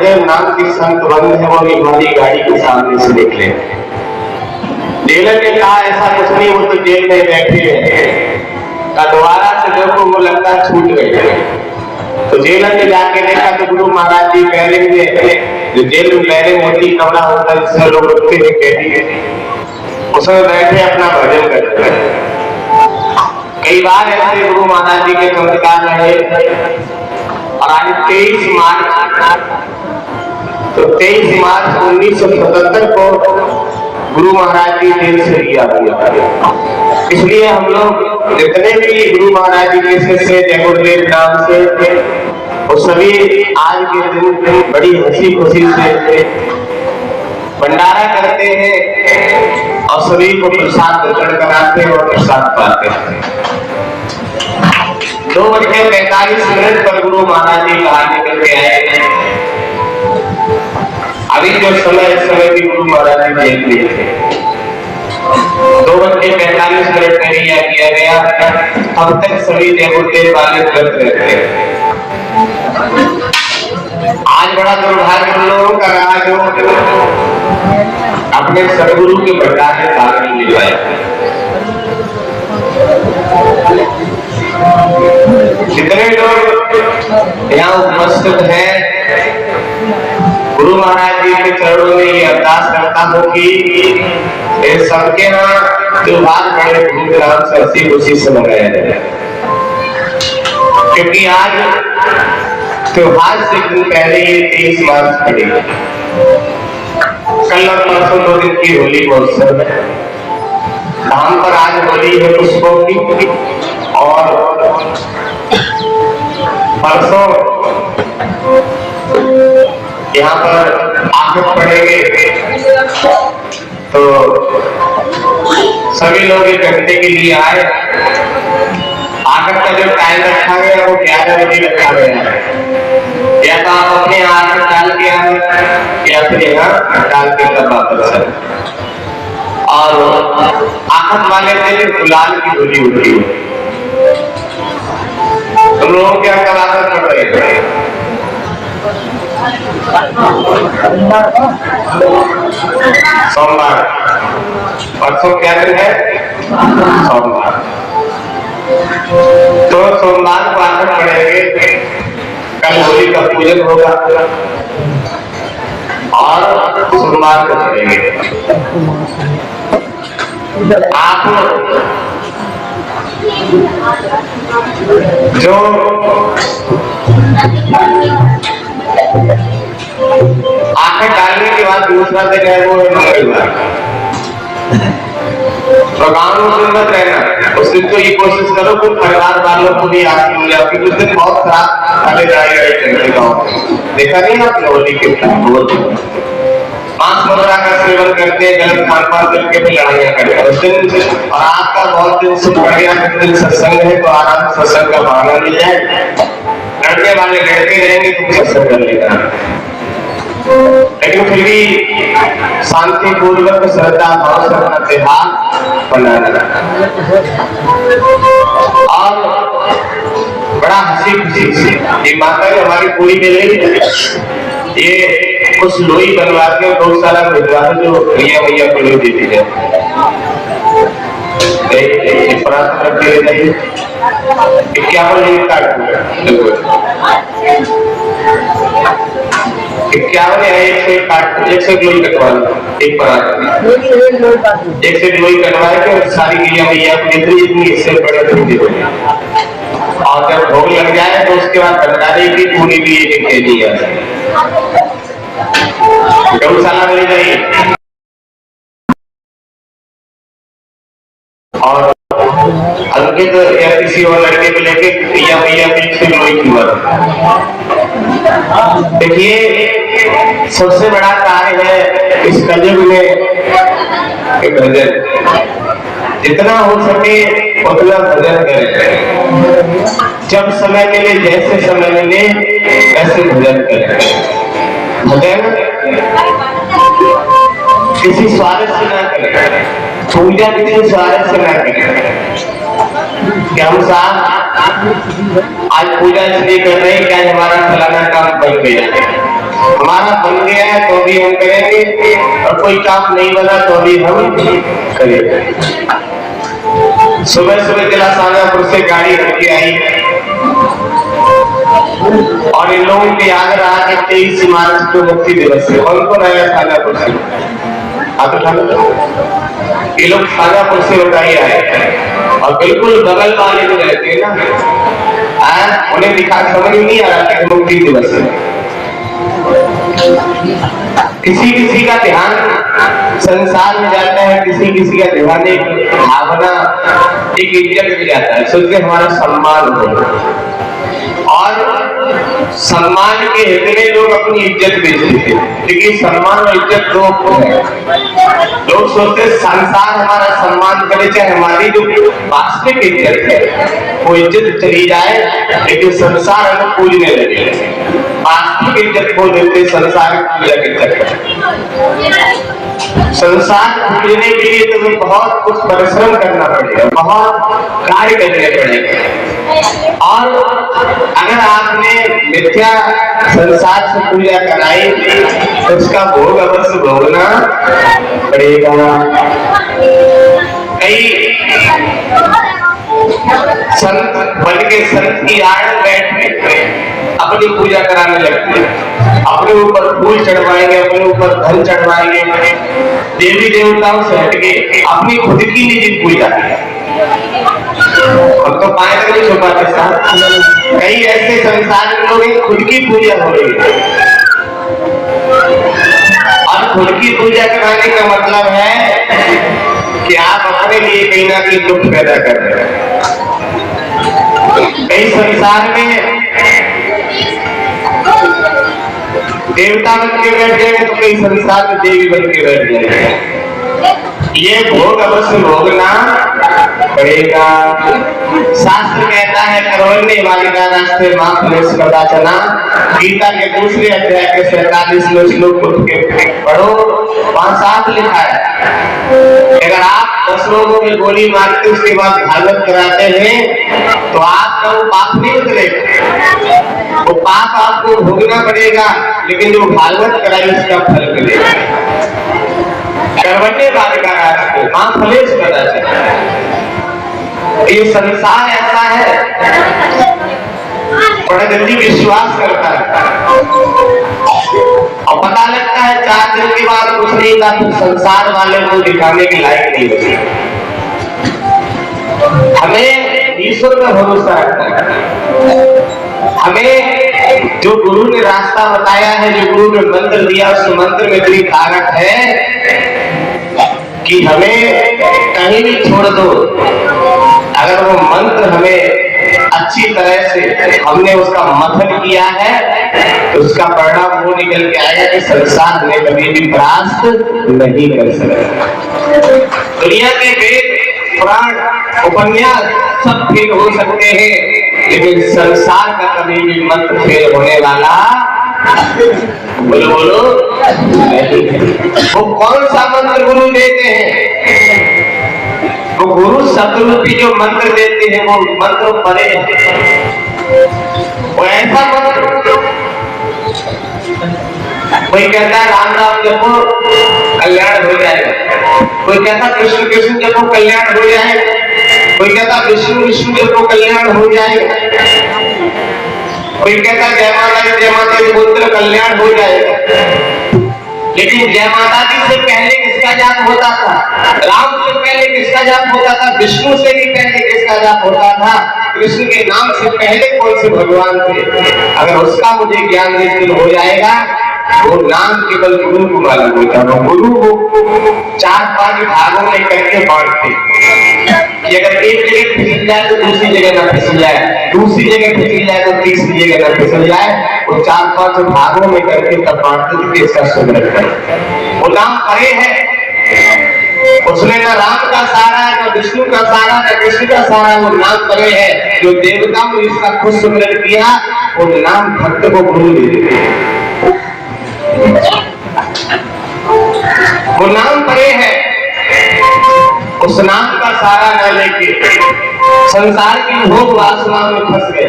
जिनके नाम की संत बंद है वो हमारी गाड़ी के सामने से निकले। जेलर ने कहा ऐसा कुछ नहीं, वो तो जेल में बैठे हैं। का दोबारा से देखो वो लगता है छूट गए। तो जेलर ने जाके देखा तो गुरु महाराज जी बैरिंग में, जो जेल में बैरिंग होती कमरा होता है जिसमें लोग रुकते हैं कैदी, उसमें बैठे अपना भजन करते हैं। कई बार ऐसे गुरु महाराज जी के चमत्कार रहे। और आज 23 मार्च, तो 23 मार्च 1977 को गुरु महाराज जी जेल से रिहा हुए। इसलिए हम लोग जितने भी गुरु महाराज जी के शिष्य जय गुरुदेव नाम से, वो सभी आज के दिन बड़ी हंसी खुशी से भंडारा करते हैं और सभी को प्रसाद वितरण कराते हैं और प्रसाद पाते हैं। 2:45 पर गुरु महाराज जी बाहर निकल के आए। अभी जो समय इस समय भी गुरु महाराज जी जेल में थे। 2:45 में रिहा किया गया। अब तक सभी जय गुरुदेव वाले व्रत रहते हैं। आज बड़ा दुर्भाग्य हम लोगों का रहा जो अपने सदगुरु के भंडारे भाग नहीं ले पाए। जितने लोग यहाँ उपस्थित हैं, गुरु महाराज जी के चरणों में ये अरदास करता हूँ कि सबके यहाँ त्योहार बड़े धूमधाम से हंसी खुशी से मनाया जाए। क्योंकि आज त्योहार से दिन पहले ये 23 मार्च पड़ेगी। कल और परसों 2 दिन की होली महोत्सव है। धाम पर आज होली है पुष्पों की, और परसों यहाँ पर आफत पड़ेंगे। तो सभी लोग 1 घंटे के लिए आए। आखिर का जो टाइम रखा गया वो 11 बजे रखा गया है। या तो आप अपने आखिर डाल के आए या फिर यहाँ डाल के तब वापस आए। और आखिर वाले दिन गुलाल की होली होती है। तुम लोगों क्या आदत पड़ रही है? सोमवार, परसों क्या दिन है? सोमवार। तो सोमवार को आखिर पड़ेंगे। कल होली का पूजन होगा और सोमवार को चलेंगे। आप जो आंखें डालने के बाद दूसरा दिन है वो है मंगलवार। तो गाँव में सुंदर रहना, उस दिन तो ये कोशिश करो कि परिवार वालों को भी आगे हो जाए। क्योंकि उस दिन बहुत खराब वाले चलते गाँव में देखा नहीं आप होली के मांस वगैरह का सेवन करते हैं, गलत खान पान करके भी लड़ाइयाँ करते हैं उस दिन। और आपका बहुत दिन से बढ़ गया, दिन सत्संग है तो आराम से सत्संग का बहाना मिल जाए। लड़ने वाले लड़ते रहेंगे तो सत्संग कर लेना। लेकिन फिर भी शांति पूर्वक श्रद्धा भाव से अपना त्योहार मनाना और बड़ा हंसी खुशी से। ये माता ने हमारी पूरी मिले, ये कुछ लोई बनवा के गौशाला भिजवा जो भैया को लोई देती है। प्राप्त करके नहीं 51 लोई काट 51 या 101 लोई कटवा लो। एक परात 101 लोई कटवा के सारी भैया को जितनी इससे बड़े दे दो। और जब भोग लग जाए तो उसके बाद भंडारे की पूरी भी एक दे दी जाए। गौशाला ले जाइए और अंकित या किसी और लड़के को लेके भैया से लोई की बात। देखिए सबसे बड़ा कार्य है इस कलयुग में भजन। जितना हो सके उतना भजन करें। जब समय मिले, जैसे समय मिले वैसे भजन करें। भजन किसी स्वार्थ से ना करें, पूजा किसी स्वार्थ से ना करें। क्या हम साहब आज पूजा इसलिए कर रहे हैं कि आज हमारा फलाना काम बन गया, हमारा बन गया है तो भी हम करेंगे, और कोई काम नहीं बना तो भी हम करेंगे। सुबह सुबह जिला शाहजहांपुर से गाड़ी रखी आई और इन लोगों को याद रहा कि 23 मार्च को मुक्ति दिवस है। कौन कौन आया शाहजहांपुर से? आप उठा लो। ये लोग शाहजहांपुर से उठाई आए और बिल्कुल बगल वाले जो रहते हैं ना, उन्हें दिखा समझ नहीं आ रहा कि मुक्ति दिवस है। किसी किसी का ध्यान संसार में जाता है, किसी किसी का ध्यान एक भावना, एक इज्जत में जाता है, सोचते हमारा सम्मान हो। और सम्मान के हित में लोग अपनी इज्जत बेचते थे, लेकिन सम्मान और इज्जत दो है। लोग सोचते संसार हमारा सम्मान करे, चाहे हमारी जो वास्तविक इज्जत है वो इज्जत चली जाए, लेकिन संसार हमें पूजने लगे। वास्तविक इज्जत खो देते संसार की पूजा के चक्कर। संसार पूजने के लिए तुम्हें बहुत कुछ परिश्रम करना पड़ेगा, बहुत कार्य करने पड़ेगा। और अगर आपने मिथ्या संसार से पूजा कराई तो उसका भोग अवश्य भोगना पड़ेगा। कई संत बन के संत की आड़ बैठ के अपनी पूजा कराने लगते हैं, अपने ऊपर फूल चढ़वाएंगे, अपने ऊपर धन चढ़वाएंगे, देवी देवताओं से हटके अपनी खुद की निजी पूजा। अब तो पाए तो नहीं छुपाते साहब, कई ऐसे संसार में लोग खुद की पूजा हो रही है। और खुद की पूजा कराने का मतलब है कि आप अपने लिए कहीं ना कहीं दुख पैदा कर रहे हैं। कई संसार में देवता बन के बैठ जाएंगे तो कई संसार में देवी बन के बैठ जाएंगे। ये भोग अवश्य भोगना पड़ेगा। शास्त्र कहता है कर्मण्य वालिका रास्ते मां फलेषु कदाचन। गीता के दूसरे अध्याय के 47वें श्लोक उठ के पढ़ो, वहां साफ लिखा है अगर आप 10 लोगों में गोली मारते उसके बाद भागवत कराते हैं तो आपका वो पाप नहीं उतरेगा, वो पाप आपको भोगना पड़ेगा, लेकिन जो भागवत कराई उसका फल मिलेगा। कर्मण्य वालिका रास्ते मां फलेषु कदाचन। ये संसार ऐसा है, बड़ा जल्दी विश्वास करता है और पता लगता है 4 दिन के बाद कुछ नहीं था, तो संसार वाले को दिखाने के लायक नहीं होती। हमें ईश्वर पर भरोसा रखना है। हमें जो गुरु ने रास्ता बताया है, जो गुरु ने मंत्र दिया, उस मंत्र में इतनी ताकत है कि हमें कहीं भी छोड़ दो, अगर वो मंत्र हमें अच्छी तरह से हमने उसका मंथन किया है तो उसका परिणाम वो निकल के आएगा कि संसार में कभी भी परास्त नहीं कर सकता। दुनिया के वेद पुराण उपन्यास सब फेल हो सकते हैं, लेकिन संसार का कभी भी मंत्र फेल होने वाला बोलो बोलो नहीं। वो कौन सा मंत्र गुरु देते हैं? वो गुरु सतरूपी जो मंत्र देते हैं वो मंत्र परे है। वो ऐसा मंत्र, कोई कहता है राम राम जपो कल्याण हो जाएगा, कोई कहता कृष्ण कृष्ण जपो कल्याण हो जाएगा, कोई कहता विष्णु विष्णु जपो कल्याण हो जाएगा, कोई कहता जय माता दी बोलते कल्याण हो जाएगा। लेकिन जय माता दी से पहले किसका जाप होता था? राम से पहले किसका जाप होता था? विष्णु से भी पहले किसका जाप होता था? कृष्ण के नाम से पहले कौन से भगवान थे? अगर उसका मुझे ज्ञान निश्चित हो जाएगा, वो नाम केवल गुरु को मालूम होता है। गुरु को 4-5 भागों में करके बांटते, अगर एक जगह फिसल जाए तो दूसरी जगह ना फिसल जाए, दूसरी जगह फिसल जाए तो तीसरी जगह ना फिसल जाए, वो 4-5 भागों में करके तब बांटते थे इसका सुमिरन करें। वो नाम परे है, उसमें ना राम का सहारा है, ना विष्णु का सहारा, ना कृष्ण का सहारा, वो नाम परे है। जो देवताओं ने इसका खुद सुमिरन किया वो नाम भक्त को गुरु दे देते, वो नाम परे है। उस नाम का सहारा न लेके संसार की भोग वासना में फंस गए।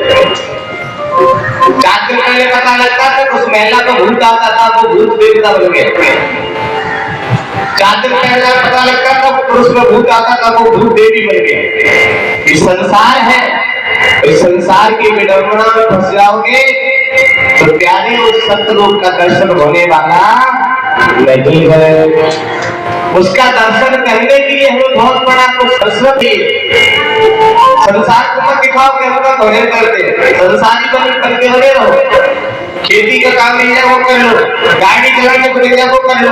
4 दिन पहले पता लगता था उस महिला को भूत आता था, वो भूत देवता बन गया। 4 दिन पहले पता लगता था पुरुष में भूत आता था, वो भूत देवी बन गया। ये संसार है, इस संसार की विडंबना में फंस जाओगे तो प्यारे उस सतरूप का दर्शन होने वाला नहीं है। उसका दर्शन करने के लिए हमें बहुत बड़ा कुछ सरस्वती संसार को मत दिखाओ कि हम भजन करते, संसारी बन करके लगे रहो। खेती का काम मिल जाए वो कर लो, गाड़ी चलाने को मिल जाए वो कर लो,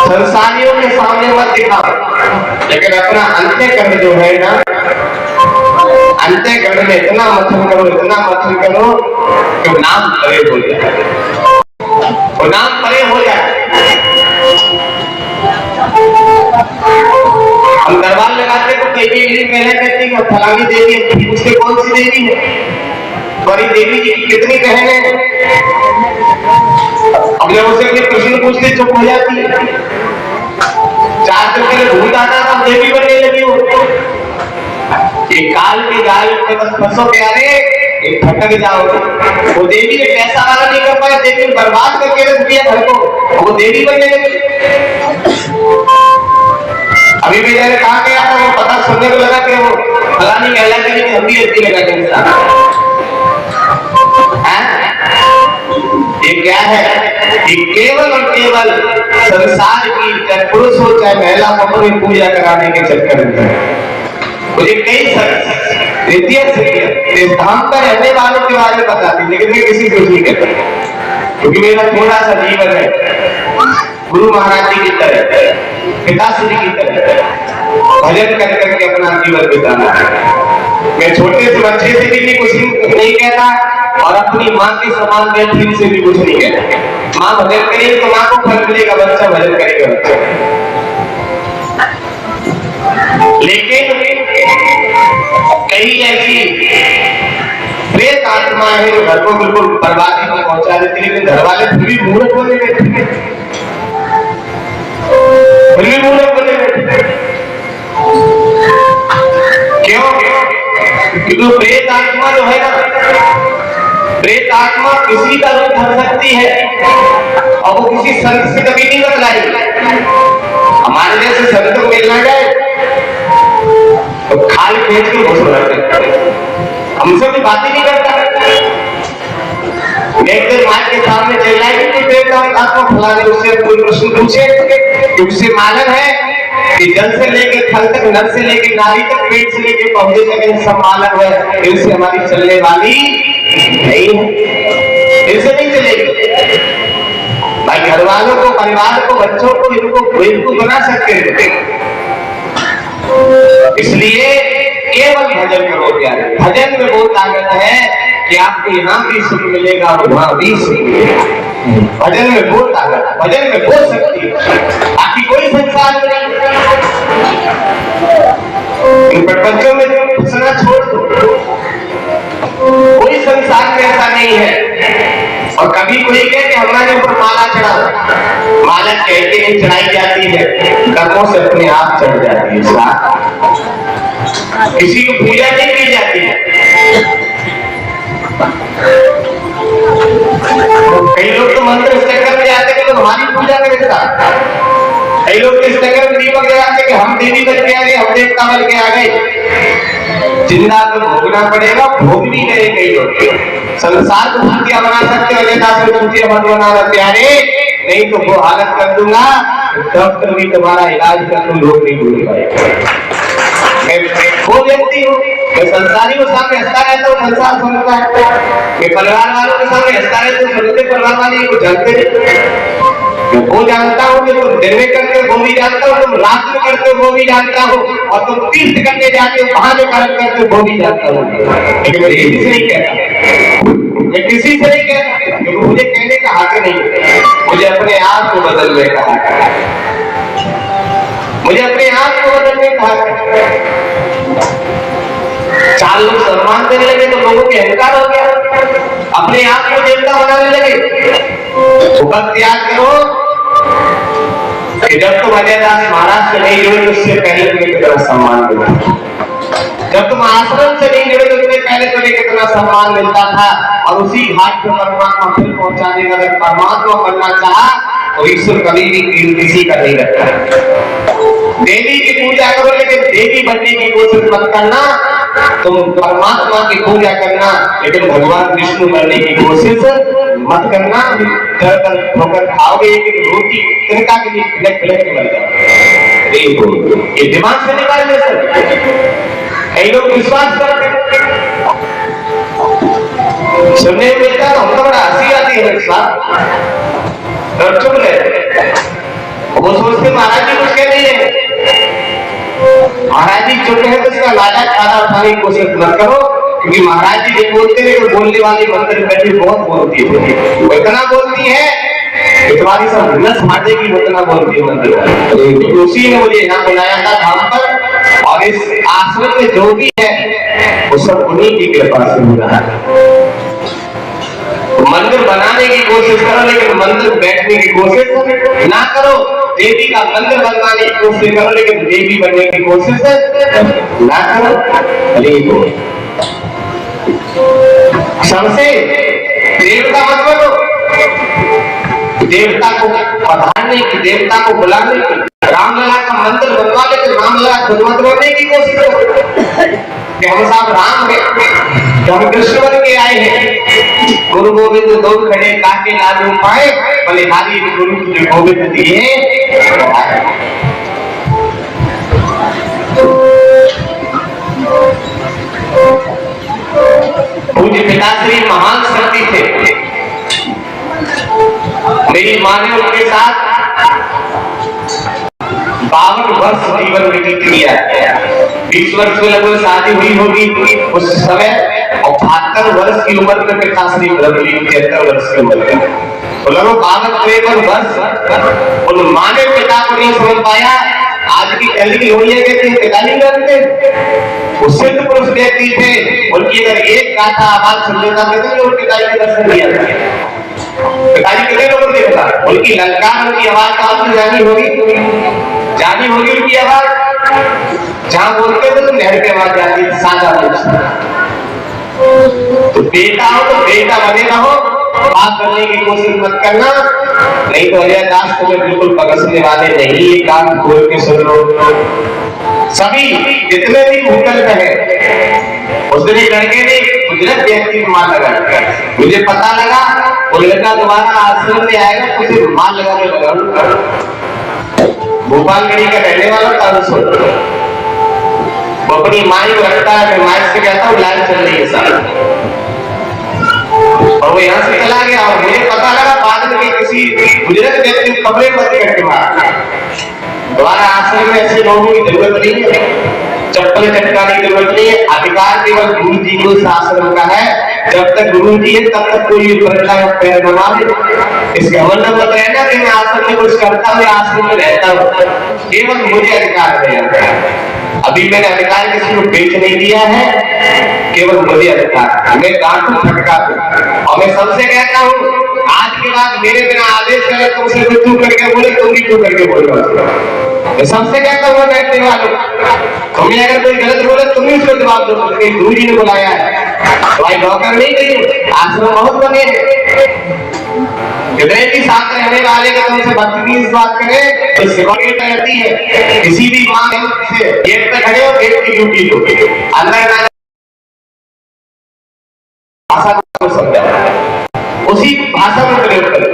संसारियों के सामने मत दिखाओ। लेकिन अपना अंतःकरण जो है ना, अंतःकरण में इतना मथन करो, इतना मथन करो कि नाम परे हो जाए, वो नाम परे हो जाए। हम दरबार लगाते तो देवी महिला कहती है फलानी देवी, उससे कौन सी देवी है? बड़ी देवी जी की कितनी बहन है, अब जब उससे अपने प्रश्न पूछते चुप हो जाती है। 4 दिन पहले भूत आता था, देवी बनने लगी हो। एक काल की गाल में बस फंसो प्यारे, एक भटक जाओगे। वो देवी ने पैसा वाला नहीं कर पाया, देवी ने बर्बाद करके रख दिया घर को, वो देवी बनने लगी। अभी भी मैंने कहा गया था, वो पता सुनने को लगा कि वो फलानी महिला के लिए हल्दी हल्दी लगा के इंसान। ये क्या है? ये केवल और केवल संसार की, चाहे पुरुष हो चाहे महिला को, अपनी पूजा कराने के चक्कर में मुझे कई इस धाम पर रहने वालों के बारे में बताती, लेकिन मैं किसी को नहीं कहता, क्योंकि मेरा थोड़ा सा जीवन है गुरु महाराज जी की तरह, पिताश्री की तरह भजन कर करके अपना जीवन बिताना है। मैं छोटे से बच्चे से भी कुछ नहीं कहता और अपनी माँ के समान बेटी से भी कुछ नहीं कहता। माँ भजन करेगी तो माँ को फल मिलेगा, बच्चा भजन करेगा बच्चा। लेकिन कई ऐसी प्रेत आत्मा है जो घर को बिल्कुल बर्बादी में पहुंचा देती, लेकिन घर वाले फिर भी मूर्ख बने बैठे, फिर भी मूर्ख बने बैठे। क्यों? क्योंकि प्रेत आत्मा जो है ना, प्रेत आत्मा किसी का रूप धर सकती है और वो किसी संत से कभी नहीं बदलाई। हमारे जैसे संत को मिलना जाए तो खाल फेंच के घुस रहे, हमसे भी बात ही नहीं करता। एक दिन माँ के सामने चल जाएगी तो प्रेत आत्मा फलाने उससे कोई प्रश्न पूछे कि उससे मालूम है कि जल से लेके थल तक, नर से लेके नारी तक, पेट से लेके पौधे तक सब मालूम है, इनसे हमारी चलने वाली नहीं है, इनसे नहीं चलेगी। भाई घर वालों को, परिवार को, बच्चों को इनको बना सकते हैं। इसलिए केवल भजन करो प्यारे। भजन में वो ताकत है कि आपको यहाँ भी सुख मिलेगा और वहां भी सुख मिलेगा। भजन में वो ताकत, भजन में वो शक्ति, आपकी कोई संसार में नहीं। इन प्रपंचों में घुसना छोड़ दो, कोई संसार में ऐसा नहीं है। और कभी कोई कहे कि हमारे ऊपर माला चढ़ाओ, माला कहते नहीं चढ़ाई जाती है, कर्मों से अपने आप चढ़ जाती है। किसी को पूजा नहीं की जाती है। कई लोग तो मंत्र इस चक्कर में जाते कि लोग हमारी पूजा करें। कई लोग इस चक्कर में दीपक जलाते कि हम देवी बन के आ गए, हम देवता बन के आ गए। जिंदा तो भोगना पड़ेगा, भोग भी करें कई लोग। संसार को भूतिया बना सकते हो, जैसा भूतिया मत बनाना प्यारे, नहीं तो वो हालत कर दूंगा, डॉक्टर भी तुम्हारा इलाज कर तुम लोग नहीं भूल पाएगा। मैं वो व्यक्ति हूँ, मैं संसारी के सामने हंसता रहता हूँ, संसार समझता है। मैं परिवार वालों के सामने हंसता रहता हूँ, समझते परिवार वाले को जानते नहीं। मैं वो जानता हूँ कि तुम दिन में करते हो वो भी जानता हूँ, तुम रात में करते हो वो भी जानता हूँ, और तुम तीर्थ करने जाते हो वहां में कर्म करते हो वो भी जानता हूँ। लेकिन मैं किसी से नहीं कहता, मैं किसी से नहीं कहता, क्योंकि मुझे कहने का हक नहीं, मुझे अपने आप को बदलने का हक है, मुझे अपने आप को बदलने का हक है। 4 लोग सम्मान देने लगे तो लोगों के अहंकार हो गया, अपने आप को देवता बनाने लगे। भक्त याद करो कि जब तुम अजय दास महाराज से नहीं जुड़े तो उससे पहले तुम्हें कितना सम्मान मिला। जब तुम आश्रम से नहीं जुड़े तो तुम्हें पहले तुम्हें कितना सम्मान मिलता था, और उसी घाट पर परमात्मा फिर पहुंचाने का। अगर परमात्मा बनना चाहा तो ईश्वर कभी भी किसी का नहीं रखता। देवी की पूजा करो लेकिन देवी बनने की कोशिश मत करना। तुम परमात्मा की पूजा करना लेकिन भगवान विष्णु बनने की कोशिश मत करना। दर दर ठोकर खाओगे लेकिन रोटी तिनका के लिए प्लेट प्लेट के मर जाओगे। ये दिमाग से निकाल दे सर। कई लोग विश्वास करते सुनने में मिलता तो हमको बड़ा हंसी आती है साहब, और चुप रहे। वो सोचते महाराज जी कुछ कह रही है, महाराज जी चुप है तो इसका लाजा खाना उठाने की कोशिश मत करो, क्योंकि महाराज जी जो बोलते हैं तो बोलने वाली मंदिर में बैठी बहुत बोलती है। वो इतना बोलती है कि तुम्हारी सब नस फाटेगी, उतना बोलती है मंदिर में। उसी ने मुझे यहाँ बुलाया था धाम पर, और इस आश्रम में जो भी है वो सब उन्हीं की कृपा से हो रहा है। मंदिर बनाने की कोशिश करो लेकिन मंदिर बैठने की कोशिश ना करो। देवी का मंदिर बनवाने की कोशिश करो लेकिन देवी बनने की कोशिश ना करो। सबसे देवता मत बनो, देवता को पधारने की, देवता को बुलाने की। रामलला का मंदिर बनवा लेकिन रामलला खुद मत बनने की कोशिश करो कि हम साहब राम है, हम कृष्ण बन के आए हैं। गुरु गोविंद दो खड़े काके लालू पाए, बलिहारी गुरु तुझे गोविंद दिए। पूज्य पिताश्री महान शक्ति थे। मेरी माँ ने उनके साथ 52 वर्ष जीवन व्यतीत किया। 20 वर्ष में लगभग शादी हुई होगी उस समय, और 72 वर्ष की उम्र में पिताश्री ब्रह्मलीन 73 वर्ष की उम्र में, तो लगभग 52-53 वर्ष उन माँ ने पिता को नहीं समझ पाया। आज की कली की लोहिया कहते हैं, पिता नहीं करते, वो सिद्ध पुरुष व्यक्ति थे। उनकी अगर एक गाथा आवाज सुन लेता था तो पिताजी के दर्शन दिया था। पिताजी कितने लोगों ने देखा, उनकी ललकार, उनकी आवाज तो आपने जानी होगी उनकी आवाज। जहां बोलते थे तो लहर की आवाज जाती थी, सादा तो बेटा हो तो बेटा बने रहो, बात करने की कोशिश मत करना, नहीं तो अजय दास तुम्हें बिल्कुल पकड़ने वाले नहीं। ये काम खोल के सुन लो। सभी जितने भी भूकल है, उस दिन एक लड़के ने गुजरात व्यक्ति को मार लगा, मुझे पता लगा वो लड़का दोबारा आश्रम में आएगा तो उसे मार लगा के लगा। भोपालगढ़ी का रहने वाला था, वो अपनी माई को रखता है, माई से कहता हूँ लाइव चल रही है सारी, और वो यहाँ से चला गया। और मुझे पता लगा बाद में किसी गुजरात व्यक्ति को कमरे में बंद करके मारा। दोबारा आश्रम में ऐसे लोगों की जरूरत नहीं है, चप्पल चटकाने की जरूरत नहीं है। अधिकार केवल गुरु जी को आश्रम का है। जब तक गुरु जी है तब तक कोई प्रजा का पैर न मारे। इसका मतलब मत रहना कि मैं आश्रम में कुछ करता हूँ, आश्रम में रहता हूँ। केवल मुझे अधिकार है। अभी मैंने अधिकार किसी को बेच नहीं दिया है, केवल मुझे अधिकार। मैं डांटू फटका दूं, और मैं सबसे कहता हूँ आज के बाद मेरे बिना आदेश करे तुमसे कोई तू करके बोले, तुम भी तू करके बोलो। मैं सबसे कहता हूँ बैठने वालों, तुम्हें अगर कोई गलत बोले तुम ही उसको जवाब दो। गुरु जी ने बुलाया है, भाई नौकर नहीं गई, आश्रम बहुत बने हृदय की साथ रहने वाले का तुमसे बदतमीज बात करे तो सेवा रहती है। किसी भी माँ से गेट पे खड़े हो, गेट की ड्यूटी दो, अंदर भाषा को समझा, उसी भाषा में प्रयोग करो।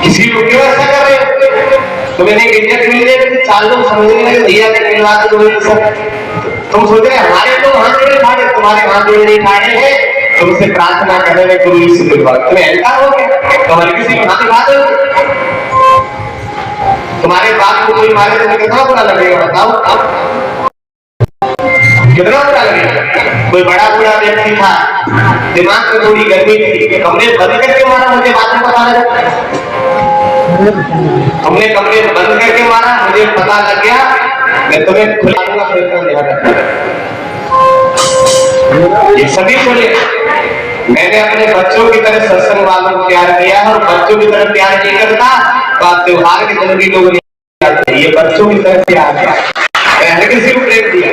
किसी को क्यों ऐसा कर रहे हो? तुम्हें नहीं इज्जत मिल जाएगी, 4 लोग समझने लगे भैया के मिलवा तुम सोच रहे हमारे लोग हाथ जोड़े ठाड़े, तुम्हारे हाथ जोड़े नहीं ठाड़े हैं, तुमसे प्रार्थना करने में गुरु जी से तुम्हें अहंकार हो गया। तुम्हारे किसी को हाथ बात हो, तुम्हारे बाप को कोई मारे तुम्हें कितना बुरा लगेगा बताओ? कितना बुरा लगेगा? कोई बड़ा बुरा व्यक्ति था, दिमाग में थोड़ी गर्मी थी, कमरे बंद करके मारा, मुझे बाद में पता लगा। तुमने कमरे बंद करके मारा, मुझे पता लग गया, मैं तुम्हें खुलाऊंगा, ये सभी सुने। मैंने अपने बच्चों की तरह सत्संग वालों को प्यार किया है, और बच्चों की तरह प्यार नहीं करता तो आप त्योहार के दिन भी लोग नहीं करते। ये बच्चों की तरह प्यार है। मैंने किसी को प्रेम दिया?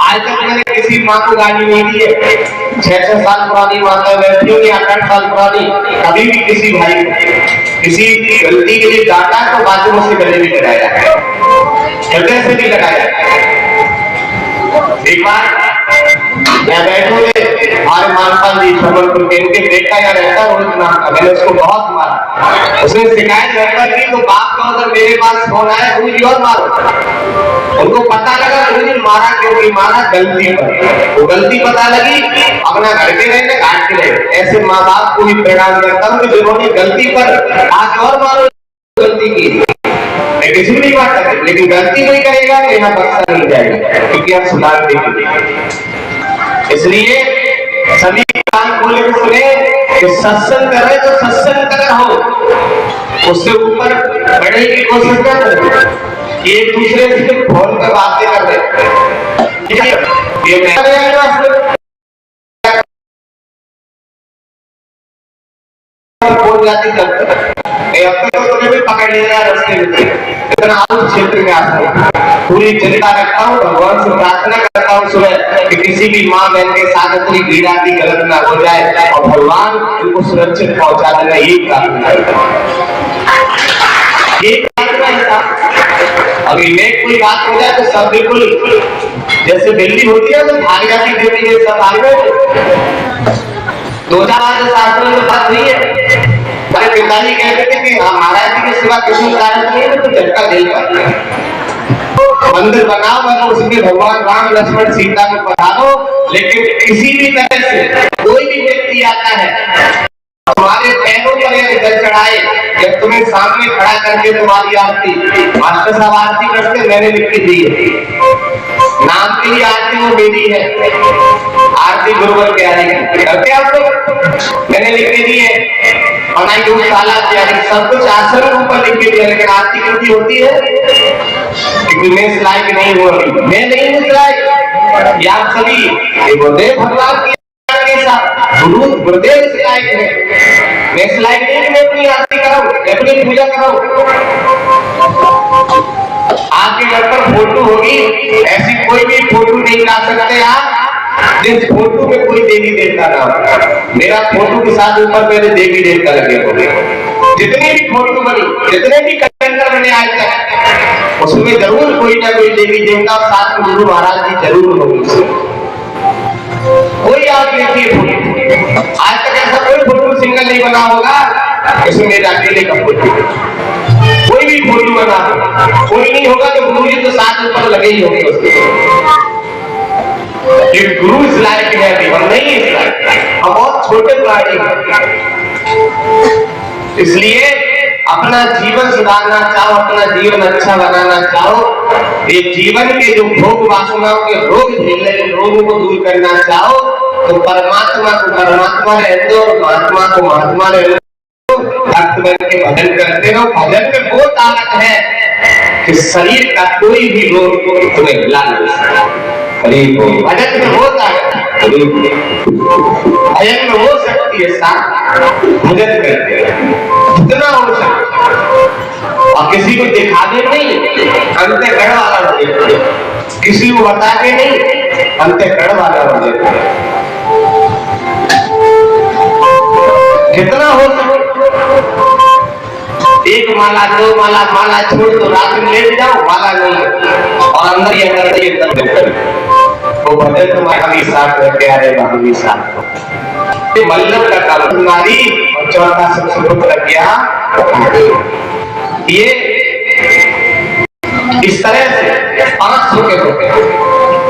आज तक मैंने किसी माँ को गाली नहीं दी है। 6-6 साल पुरानी माता बैठी होगी, 8-8 साल पुरानी, कभी भी किसी भाई को किसी गलती के लिए डांटा तो बाद में मुझसे गले भी लगाया, हृदय से भी लगाया। एक बार मैं बैठे हुए हमारे मानपाल जी संबलपुर के, इनके बेटा या रहता रोज नाम का, मैंने उसको बहुत मारा। उसने शिकायत कर दी तो बाप का उधर मेरे पास फोन आया, मुझे और मारो। उनको पता लगा मुझे मारा क्यों, मारा गलती पर। वो गलती पता लगी, अपना घर के रहने काट के रहे। ऐसे माँ बाप को भी प्रणाम करता हूँ कि जिन्होंने गलती पर आज और मारो, गलती की किसी भी नहीं बात करते, लेकिन गलती नहीं करेगा तो यहाँ बख्शा नहीं जाएगा, क्योंकि आप सुधार देंगे। इसलिए सभी कान खोले के सुने कि सत्संग कर रहे तो सत्संग कर हो, उससे ऊपर बढ़ने की कोशिश कर रहे। एक दूसरे से फोन पर बातें कर रहे, फोन जाती तो भी पकड़ लिया रास्ते में, इतना उस क्षेत्र में आता हूँ। पूरी चिंता रखता हूँ, भगवान से प्रार्थना करता हूँ सुबह कि किसी भी माँ बहन के साथ कोई भीड़ आदि गलत ना हो जाए और भगवान उनको सुरक्षित पहुंचा देना, ये प्रार्थना अभी नेक कोई बात हो जाए तो सब बिल्कुल जैसे बिल्ली होती है तो भाग जाती है, सब भाग गए। 2000 शास्त्रों में बात नहीं है। हमारे पिताजी कहते थे कि महाराज जी के सिवा किसी कारण नहीं है तो झटका दे मंदिर बनाओ, मतलब उसमें भगवान राम लक्ष्मण सीता को बता दो, लेकिन किसी भी तरह से कोई भी व्यक्ति आता है तुम्हारे पैरों पर जल चढ़ाए, जब तुम्हें सामने खड़ा करके तुम्हारी आरती, मास्टर साहब आरती करते मैंने लिख के दी है, नाम के लिए आरती वो मेरी है, आरती गुरुवर के आरती करते आप लोग, मैंने लिख के दी है। और ना योग साला सब कुछ आसन के ऊपर लिख के दिया, लेकिन आरती कितनी होती है क्योंकि मैं इस लायक नहीं हूँ, अभी मैं नहीं हूँ इस लायक, या आप सभी गुरुदेव भगवान की गुरुदेव इस लायक है, मैं इस लायक नहीं कि मैं अपनी आरती कराऊं, अपनी पूजा कराऊं। आपके घर पर फोटो होगी, ऐसी कोई भी फोटो नहीं ला सकते आप जिस फोटो में कोई देवी देवता ना हो। मेरा फोटो के साथ ऊपर मेरे देवी देवता लगे होंगे, जितनी भी फोटो बनी, जितने भी कैलेंडर बने आज तक, उसमें जरूर कोई ना कोई देवी देवता और साथ में गुरु महाराज जी जरूर होंगे। कोई आप देखिए आज तक ऐसा कोई फोटो सिंगल नहीं बना होगा इसमें मेरे अकेले का फोटो, कोई भी फोटो बना कोई नहीं होगा तो गुरु जी तो साथ ऊपर लगे ही होंगे उसके। गुरु इस लायक है, अभी हम नहीं इस लायक, हम बहुत छोटे प्राणी हैं। इसलिए अपना जीवन सुधारना चाहो, अपना जीवन अच्छा बनाना चाहो, ये जीवन के जो भोग वासनाओं के रोग झेल रहे रोगों को दूर करना चाहो तो परमात्मा को परमात्मा रहने दो और महात्मा को महात्मा रहने दो, भक्त बन के भजन करते रहो। भजन में वो ताकत है कि शरीर का कोई भी रोग तुम्हें हिला नहीं सकता। भजन में वो ताकत है, भजन में वो शक्ति है, साथ भजन करते जितना हो सकता, और किसी को दिखाने नहीं, अंतःकरण वाला हो जाए, किसी को बता के नहीं, अंतःकरण वाला हो जाए, जितना हो सके। एक माला, दो माला, माला छोड़ तो रात में लेट जाओ, माला नहीं और अंदर ही अंदर ही वो भजन तुम्हारा भी साथ रखे, अरे बाबू साथ मल्लभ का काम नारी और चौथा सुख लग गया। ये इस तरह से 5 सुख होते हैं।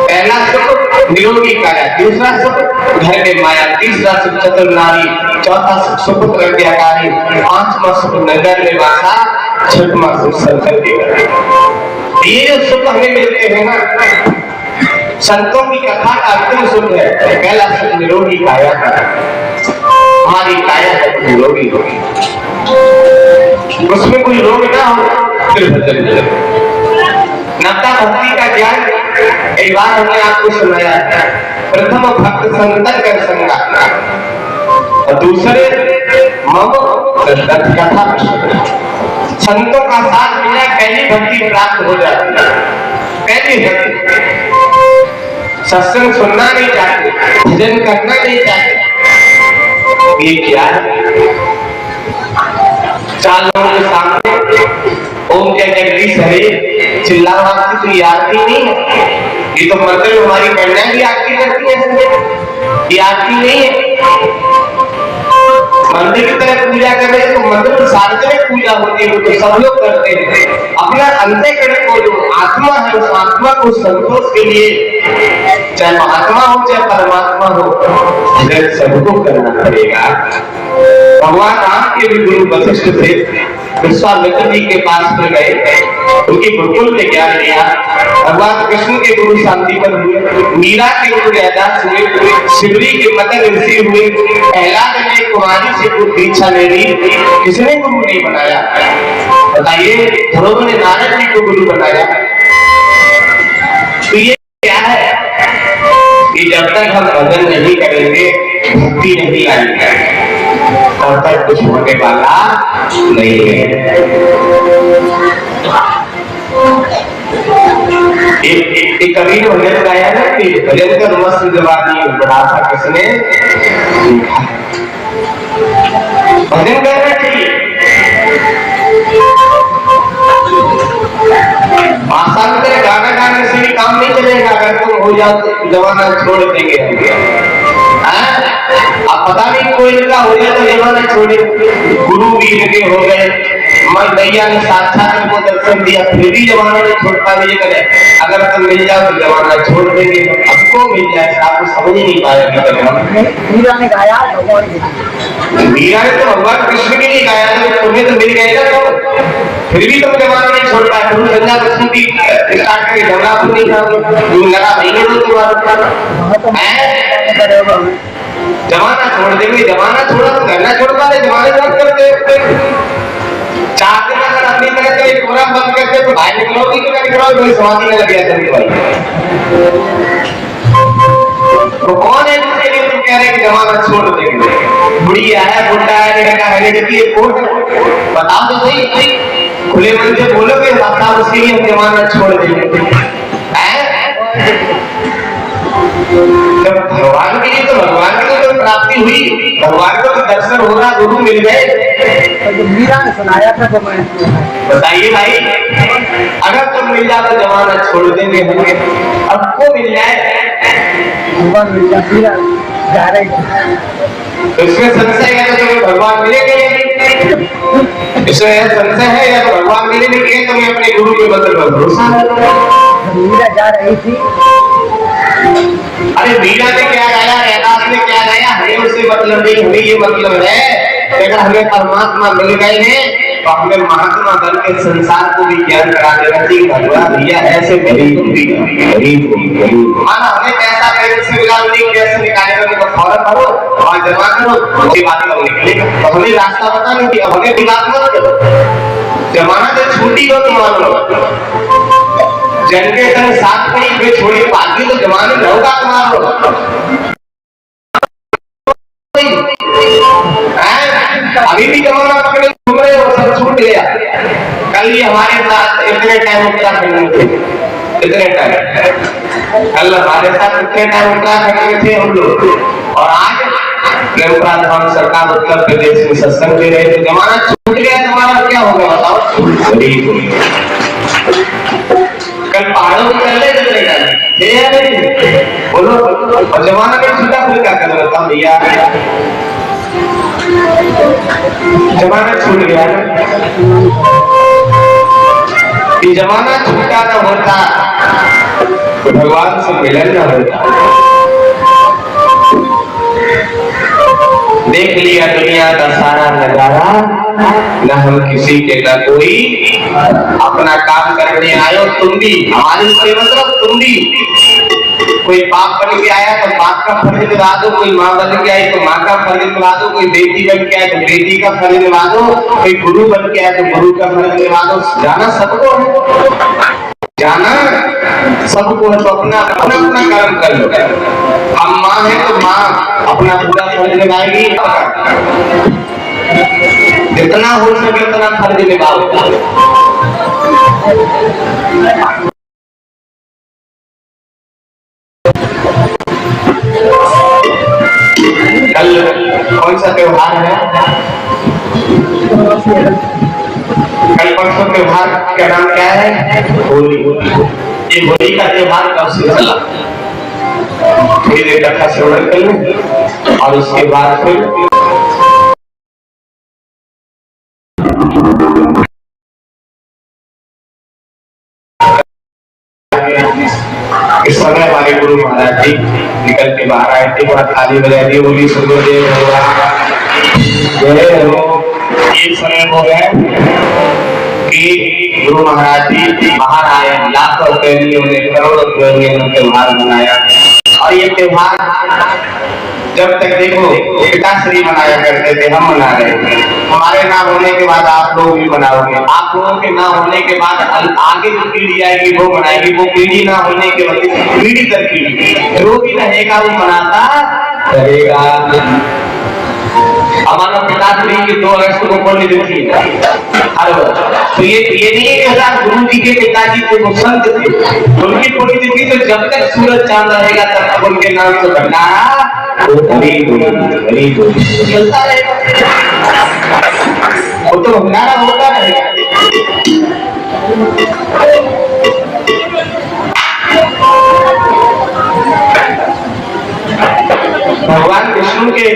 पहला सुख निरोगी काया, दूसरा सुख घर में माया, तीसरा सुख चतुर नारी, चौथा सुख सुख प्रज्ञाकारी, 5वां सुख नगर में वासा, 6वां सुख संकल्प के घर। ये जो सुख हमें मिलते हैं ना, संतों की कथा का अंतिम सुख है। पहला सुख निरोगी काया का, हमारी काया निरोगी होगी, उसमें कोई रोग ना हो, फिर भजन नवता भक्ति का ज्ञान कई बार हमने आपको सुनाया। प्रथम भक्त संतन कर संगा और दूसरे मम कथा, संतों का साथ मिला पहली भक्ति प्राप्त हो जाती है। पहली हद सत्संग सुनना नहीं चाहते, भजन करना नहीं चाहते। ये क्या है? 4 लोगों के सामने ओम जय जगदीश हरे चिल्ला की तो ये आरती नहीं है। ये तो मंदिर हमारी कन्या भी आरती करती है, ये आरती नहीं है। मंदिर की तरह पूजा कर रहे हैं तो मंदिर में सार्वजनिक पूजा होती है, तो सब लोग करते हैं। अपना अंतःकरण को जो आत्मा है उस आत्मा को संतोष के लिए, चाहे महात्मा हो चाहे परमात्मा हो, अगर सबको करना पड़ेगा। भगवान राम के भी गुरु वशिष्ठ थे, विश्वामित्र जी के पास में गए, उनकी गुरुकुल में ज्ञान लिया। भगवान कृष्ण के गुरु शांतिपन हुए, मीरा के गुरु रैदास हुए, शिवरी के मदन ऋषि हुए, प्रहलाद ने कुमारी से गुरु दीक्षा ले ली। किसने गुरु नहीं बनाया? बताइए। ध्रुव ने नारद जी को गुरु बनाया। तो ये क्या है कि जब तक हम भजन नहीं करेंगे, भक्ति नहीं आएगी, तब तक कुछ होने वाला नहीं है। एक कवि ने भजन गाया ना कि भजन का मस्त जवानी बढ़ा था किसने? भजन करना चाहिए। भाषांतर गाना गाने से भी काम नहीं चलेगा। अगर तुम हो जाओ तो जमाना छोड़ देंगे। अब पता नहीं कोई इनका हो गया तो जमाना छोड़े। गुरु भी इनके हो गए, मैया ने साक्षात इनको दर्शन दिया, फिर भी जमाना नहीं छोड़ता। ये करे अगर तुम मिल जाओ तो जमाना छोड़ देंगे। सबको मिल जाए, आपको समझ नहीं पाएगा। मीरा ने गाया भगवान के लिए, मीरा ने तो भगवान कृष्ण के लिए गाया था। तुम्हें तो मिल गए ना, तो फिर भी तुम जमाना नहीं छोड़ पाए। तुम संध्या कृष्ण की स्टार्ट करके झगड़ा तो नहीं था, तुम लगा नहीं है जमाना छोड़ देंगे। जमाना छोड़ा तो करना छोड़ पाए, जमाने बंद करते। 4 दिन अगर अपनी तरह से एक प्रोग्राम बंद करते तो भाई निकलोगी कि निकलोगी, कोई समाधि में लग गया सभी भाई। तो कौन है जिसके लिए तुम कह रहे हैं कि जमाना छोड़ देंगे? बुढ़िया है, बुढ़ा है, लड़का है, लड़की है, कौन है? बताओ तो सही। खुले मन से बोलोगे बताओ, उसके लिए हम जमाना छोड़ देंगे। जब भगवान के लिए तो भगवान की तो प्राप्ति हुई, भगवान को दर्शन हो रहा, गुरु मिल गए। तो मीरा ने सुनाया था तो मैं बताइए भाई, अगर तुम मिल जाओ तो जमाना छोड़ देंगे। अब को मिल जाए भगवान मिल जाए, इसमें संशय है तो तुम्हें भगवान मिलेंगे। इसमें संशय है या तो भगवान मिलेंगे, तुम्हें अपने गुरु के बदल पर भरोसा है। मीरा जा रही थी, अरे मीरा ने क्या गाया, रैदास ने क्या गाया, हमें उससे मतलब नहीं, हमें ये मतलब है अगर हमें परमात्मा मिल गए हैं तो हमें महात्मा बन के संसार को भी ज्ञान करा देना चाहिए। भगवान भैया ऐसे गरीब माना हमें पैसा बैंक से मिला नहीं, कैसे निकालेगा तो फौरन भरो और जमा करो, उसके बाद कब निकलेगा। तो हमें रास्ता बता नहीं कि अब हमें विवाद मत करो। जमाना जब छूटी हो तो मान लो, जन के तन साथ में वे छोड़ी बाकी तो जमाने में होगा तुम्हारा। अभी भी जमाना पकड़े घूम रहे हो, सब छूट गया। कल ही हमारे साथ इतने टाइम उत्तराखंड में थे, इतने टाइम कल हमारे साथ इतने टाइम उत्तराखंड में थे हम लोग, और आज उत्तराखंड सरकार उत्तर प्रदेश में सत्संग दे रहे थे। जमाना छूट गया, तुम्हारा क्या होगा बताओ? कल पहाड़ों में चल रहे बोलो, और जमाना में छूटा फिर क्या कर बताओ भैया? जमाना छूट गया। ये जमाना छूटा न होता तो भगवान से मिलन न होता। देख लिया दुनिया का सारा नजारा, न हम किसी के न कोई, अपना काम करने आयो तुम भी, हमारे से मतलब तुम भी। कोई बाप बन के आया तो बाप का फर्ज निभा दो, कोई माँ बन के आई तो माँ का फर्ज निभा दो, कोई बेटी बन के आए तो बेटी का फर्ज निभा दो, कोई गुरु बन के आए तो गुरु का फर्ज निभा दो। जाना सबको है, जाना सबको है, तो अपना अपना अपना कर्म कर लो। हम माँ है तो माँ अपना पूरा फर्ज निभाएगी, जितना हो सके उतना फर्ज निभाओ। कल कौन सा त्योहार है? कल परसों त्योहार का नाम क्या है? होली। ये होली का त्योहार कब से चला? थोड़ी देर कथा श्रवण कर लें और उसके बाद फिर इस समय हमारे गुरु महाराज जी निकल के बाहर आए थे, बड़ा थाली बजा दी, बोली सूर्यदेव एक समय हो गए कि गुरु महाराज जी बाहर आए, लाखों प्रेमियों ने, करोड़ों प्रेमियों ने त्योहार मनाया। और ये त्योहार जब तक देखो पिताश्री मनाया करते थे, हम मना रहे थे। हमारे ना होने के बाद आप लोग भी मनाओगे, आप लोगों के ना होने के बाद आगे जो पीढ़ी आएगी वो मनाएगी, वो पीढ़ी ना होने के बाद पीढ़ी दर पीढ़ी जो भी रहेगा वो मनाता रहेगा। हमारा पिताश्री की 2 अगस्त को पुण्य तिथि है हर वर्ष। तो ये नहीं है कि गुरु जी के पिताजी थे वो संत थे, उनकी पुण्य तिथि तो जब तक सूरज चांद रहेगा तब तक उनके नाम से भंडारा चलता रहेगा, वो तो भंडारा होता रहेगा। भगवान विष्णु के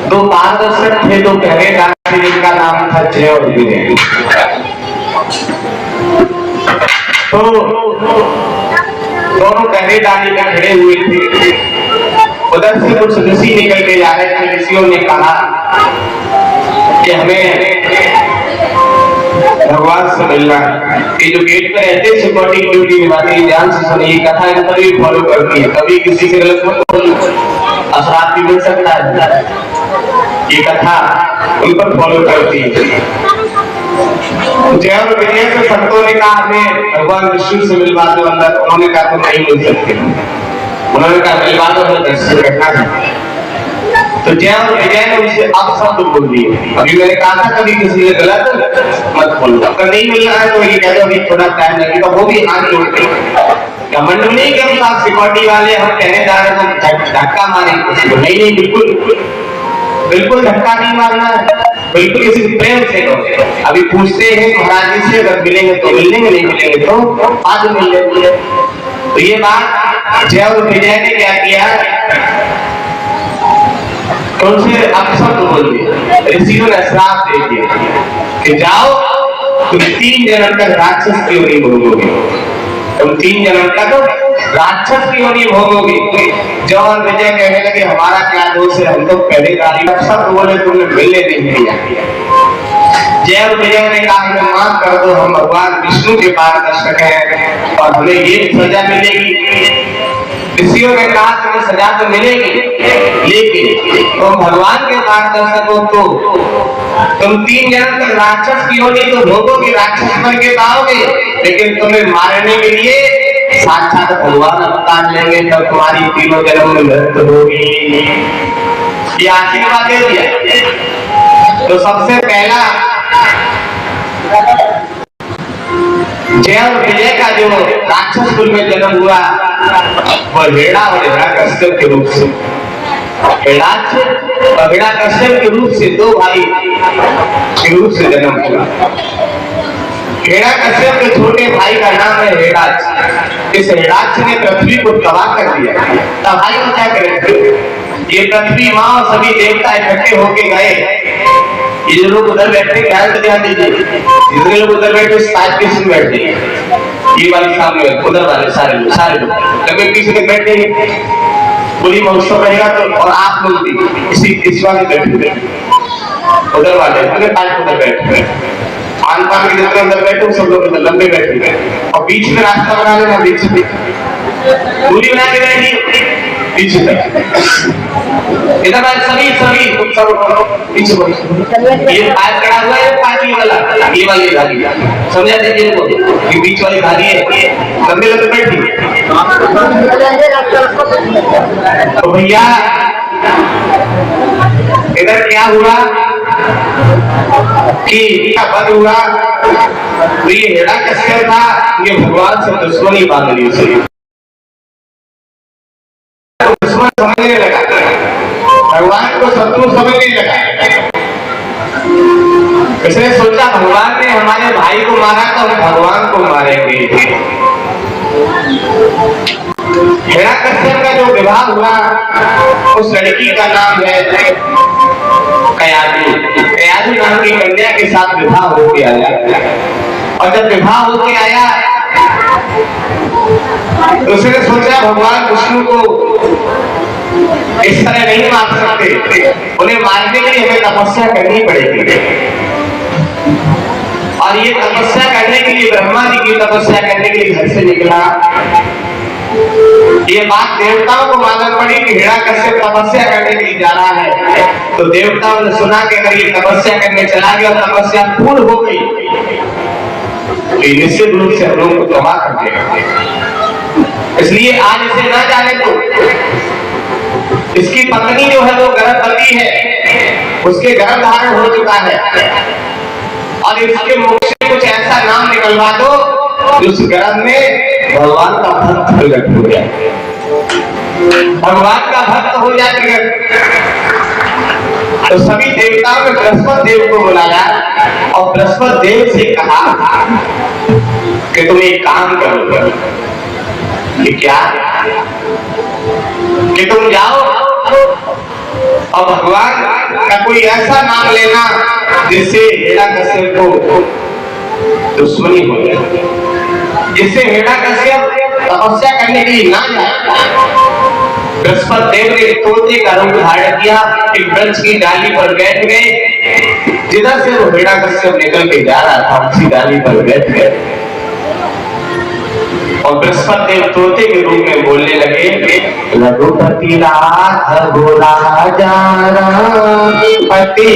2 पारदर्शक थे, 2 पहले दास, जिनका नाम था जय और विजय। तो दोनों पहले डाली का खड़े हुए थे। उधर से कुछ ऋषि निकल के जा रहे थे। ऋषियों ने कहा कि हमें भगवान से मिलना है। ये जो गेट पे रहते सिक्योरिटी ड्यूटी निभाते हैं, ध्यान से सुनिए, कथा इन पर भी फॉलो करती है, कभी किसी से गलत मत बोलो, असरात भी मिल सकता है। ये कथा उन पर फॉलो करती है। जय और विजय से संतों ने कहा हमें भगवान विष्णु से मिलवा दो अंदर। उन्होंने कहा तो नहीं मिल सकते। उन्होंने कहा मिलवा दो, हमें दर्शन करना है। तो जय और विजय ने उनसे अपशब्द बोल दिए। अभी मैंने कहा था कभी किसी से गलत मत बोलो, अगर नहीं मिलना है तो ये कह दो अभी थोड़ा टाइम लगेगा, वो भी हाथ जोड़ के। मंडली के अनुसार सिक्योरिटी वाले हम कहने जा रहे हैं धक्का मारेंगे, नहीं बिल्कुल धक्का नहीं मारना है, बिल्कुल किसी प्रेम से करो। अभी पूछते हैं महाराज जी से, अगर मिलेंगे तो मिल लेंगे, नहीं मिलेंगे तो आज मिल लेंगे। तो ये बात जय और विजय ने क्या किया, उनसे अपशब्द बोल दिया। ऋषियों ने श्राप दे दिया कि जाओ तुम 3 जन्म तक राक्षस की योनि भोगोगे, तुम 3 जन्म तक राक्षस की योनि भोगोगे। जय और विजय कहने लगे हमारा क्या दोष है, हम तो पहले शब्द बोले, तुमने मिलने नहीं दिया। जय और विजय ने कहा हमें माफ कर दो, हम भगवान विष्णु के पारदर्शक हैं और हमें ये सजा मिलेगी। ऋषियों ने कहा तुम्हें सजा तो मिलेगी, लेकिन तुम भगवान के मार्गदर्शक हो तो तुम 3 जन्म तक राक्षस की योनि तो भोगोगे, राक्षस बन के पाओगे, लेकिन तुम्हें मारने के लिए साक्षात भगवान अवतार लेंगे, तब तुम्हारी 3 जन्म में मृत्यु होगी। ये आशीर्वाद दे दिया। तो सबसे पहला जय और विजय का जो राक्षस कुल में जन्म हुआ वह हेड़ा और हिरण्यकश्यप के रूप से, हिरण्यकश्यप के रूप से 2 भाई के रूप से जन्म हुआ। हिरण्यकश्यप के छोटे भाई का नाम है हिरण्याक्ष। इस हिरण्याक्ष ने पृथ्वी को तबाह कर दिया। तबाही को क्या करें, ये पृथ्वी मां और सभी देवता इकट्ठे होके गए। ये लोग उधर बैठे, ख्याल से ध्यान दीजिए, जितने लोग उधर बैठे साथ किसी में बैठे, ये वाली सामने उधर वाले सारे लोग लगे पीछे में बैठे। पूरी महोत्सव रहेगा तो, और आप लोग भी इसी वाले बैठे, उधर वाले उधर बैठे, आन पान के जितने अंदर बैठे सब लोग लंबे बैठे, और बीच में रास्ता बना लेना, बीच में दूरी बना के बैठी पीछे तक। इधर सभी पीछे ये पाइप खड़ा हुआ है, पार्टी वाला ये वाली धारी, समझा दीजिए इनको, ये बीच वाली धारी है, लंबे लंबे बैठी। तो भैया इधर क्या हुआ कि बंद हुआ, तो ये हिरण्यकश्यप था, ये भगवान से दुश्मनी बांध ली उसे। दुश्मन समझने लगा, भगवान को शत्रु समझने लगा। इसने सोचा भगवान ने हमारे भाई को मारा तो हम भगवान को मारेंगे। हिरण्यकश्यप का जो विवाह हुआ उस लड़की का नाम है कयाधु। कयाधु नाम की कन्या के साथ विवाह होके आया, और जब विवाह होके आया तो उसने सोचा भगवान विष्णु को इस तरह नहीं मार सकते, उन्हें मारने के लिए हमें तपस्या करनी पड़ेगी। और ये तपस्या करने के लिए ब्रह्मा जी की तपस्या करने के लिए घर से निकला। ये बात देवताओं को मालूम पड़ी कि हिरण्यकश्यप तपस्या करने के लिए जा रहा है, तो देवताओं ने सुना कि अगर ये तपस्या करने चला गया और तपस्या पूर्ण हो गई तो ये निश्चित रूप से हम लोगों को तबाह कर देगा। इसलिए आज इसे ना जाने तो इसकी पत्नी जो है वो गर्भवती है, उसके गर्भ धारण हो चुका है, और इसके मुख से कुछ ऐसा नाम निकलवा दो उस गर्भ में भगवान का भक्त प्रकट हो जाए, भगवान का भक्त हो जाए। तो सभी देवताओं ने बृहस्पति देव को बुलाया और बृहस्पति देव से कहा कि तुम एक काम करो, कि क्या, कि तुम जाओ और भगवान का कोई ऐसा नाम लेना जिससे हिरण्यकश्यप को दुश्मनी हो जाए, जिससे हिरण्यकश्यप तपस्या करने के लिए ना जाए। बृहस्पति देव ने तोते का रूप धारण किया, एक वृक्ष की डाली पर बैठ गए, जिधर से वो हिरण्यकश्यप निकल के जा रहा था उसी डाली पर बैठ गए, और बृहस्पति देव तोते के रूप में बोलने लगे, रघुपति राघव राजा पति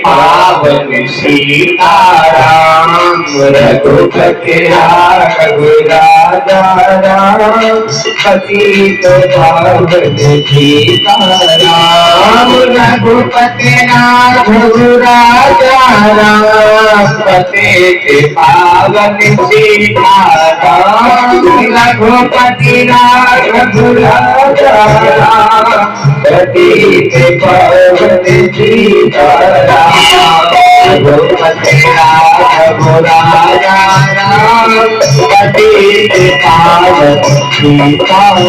पावन सीताराम, रघुपति राघव राजा पति पावन सीताराम, रघुपति राघव राजा पति पावन सीताराम, रघुपति राघव राजा पति पावन सीताराम, रघुपति राघव राजा पति पावन सीताराम।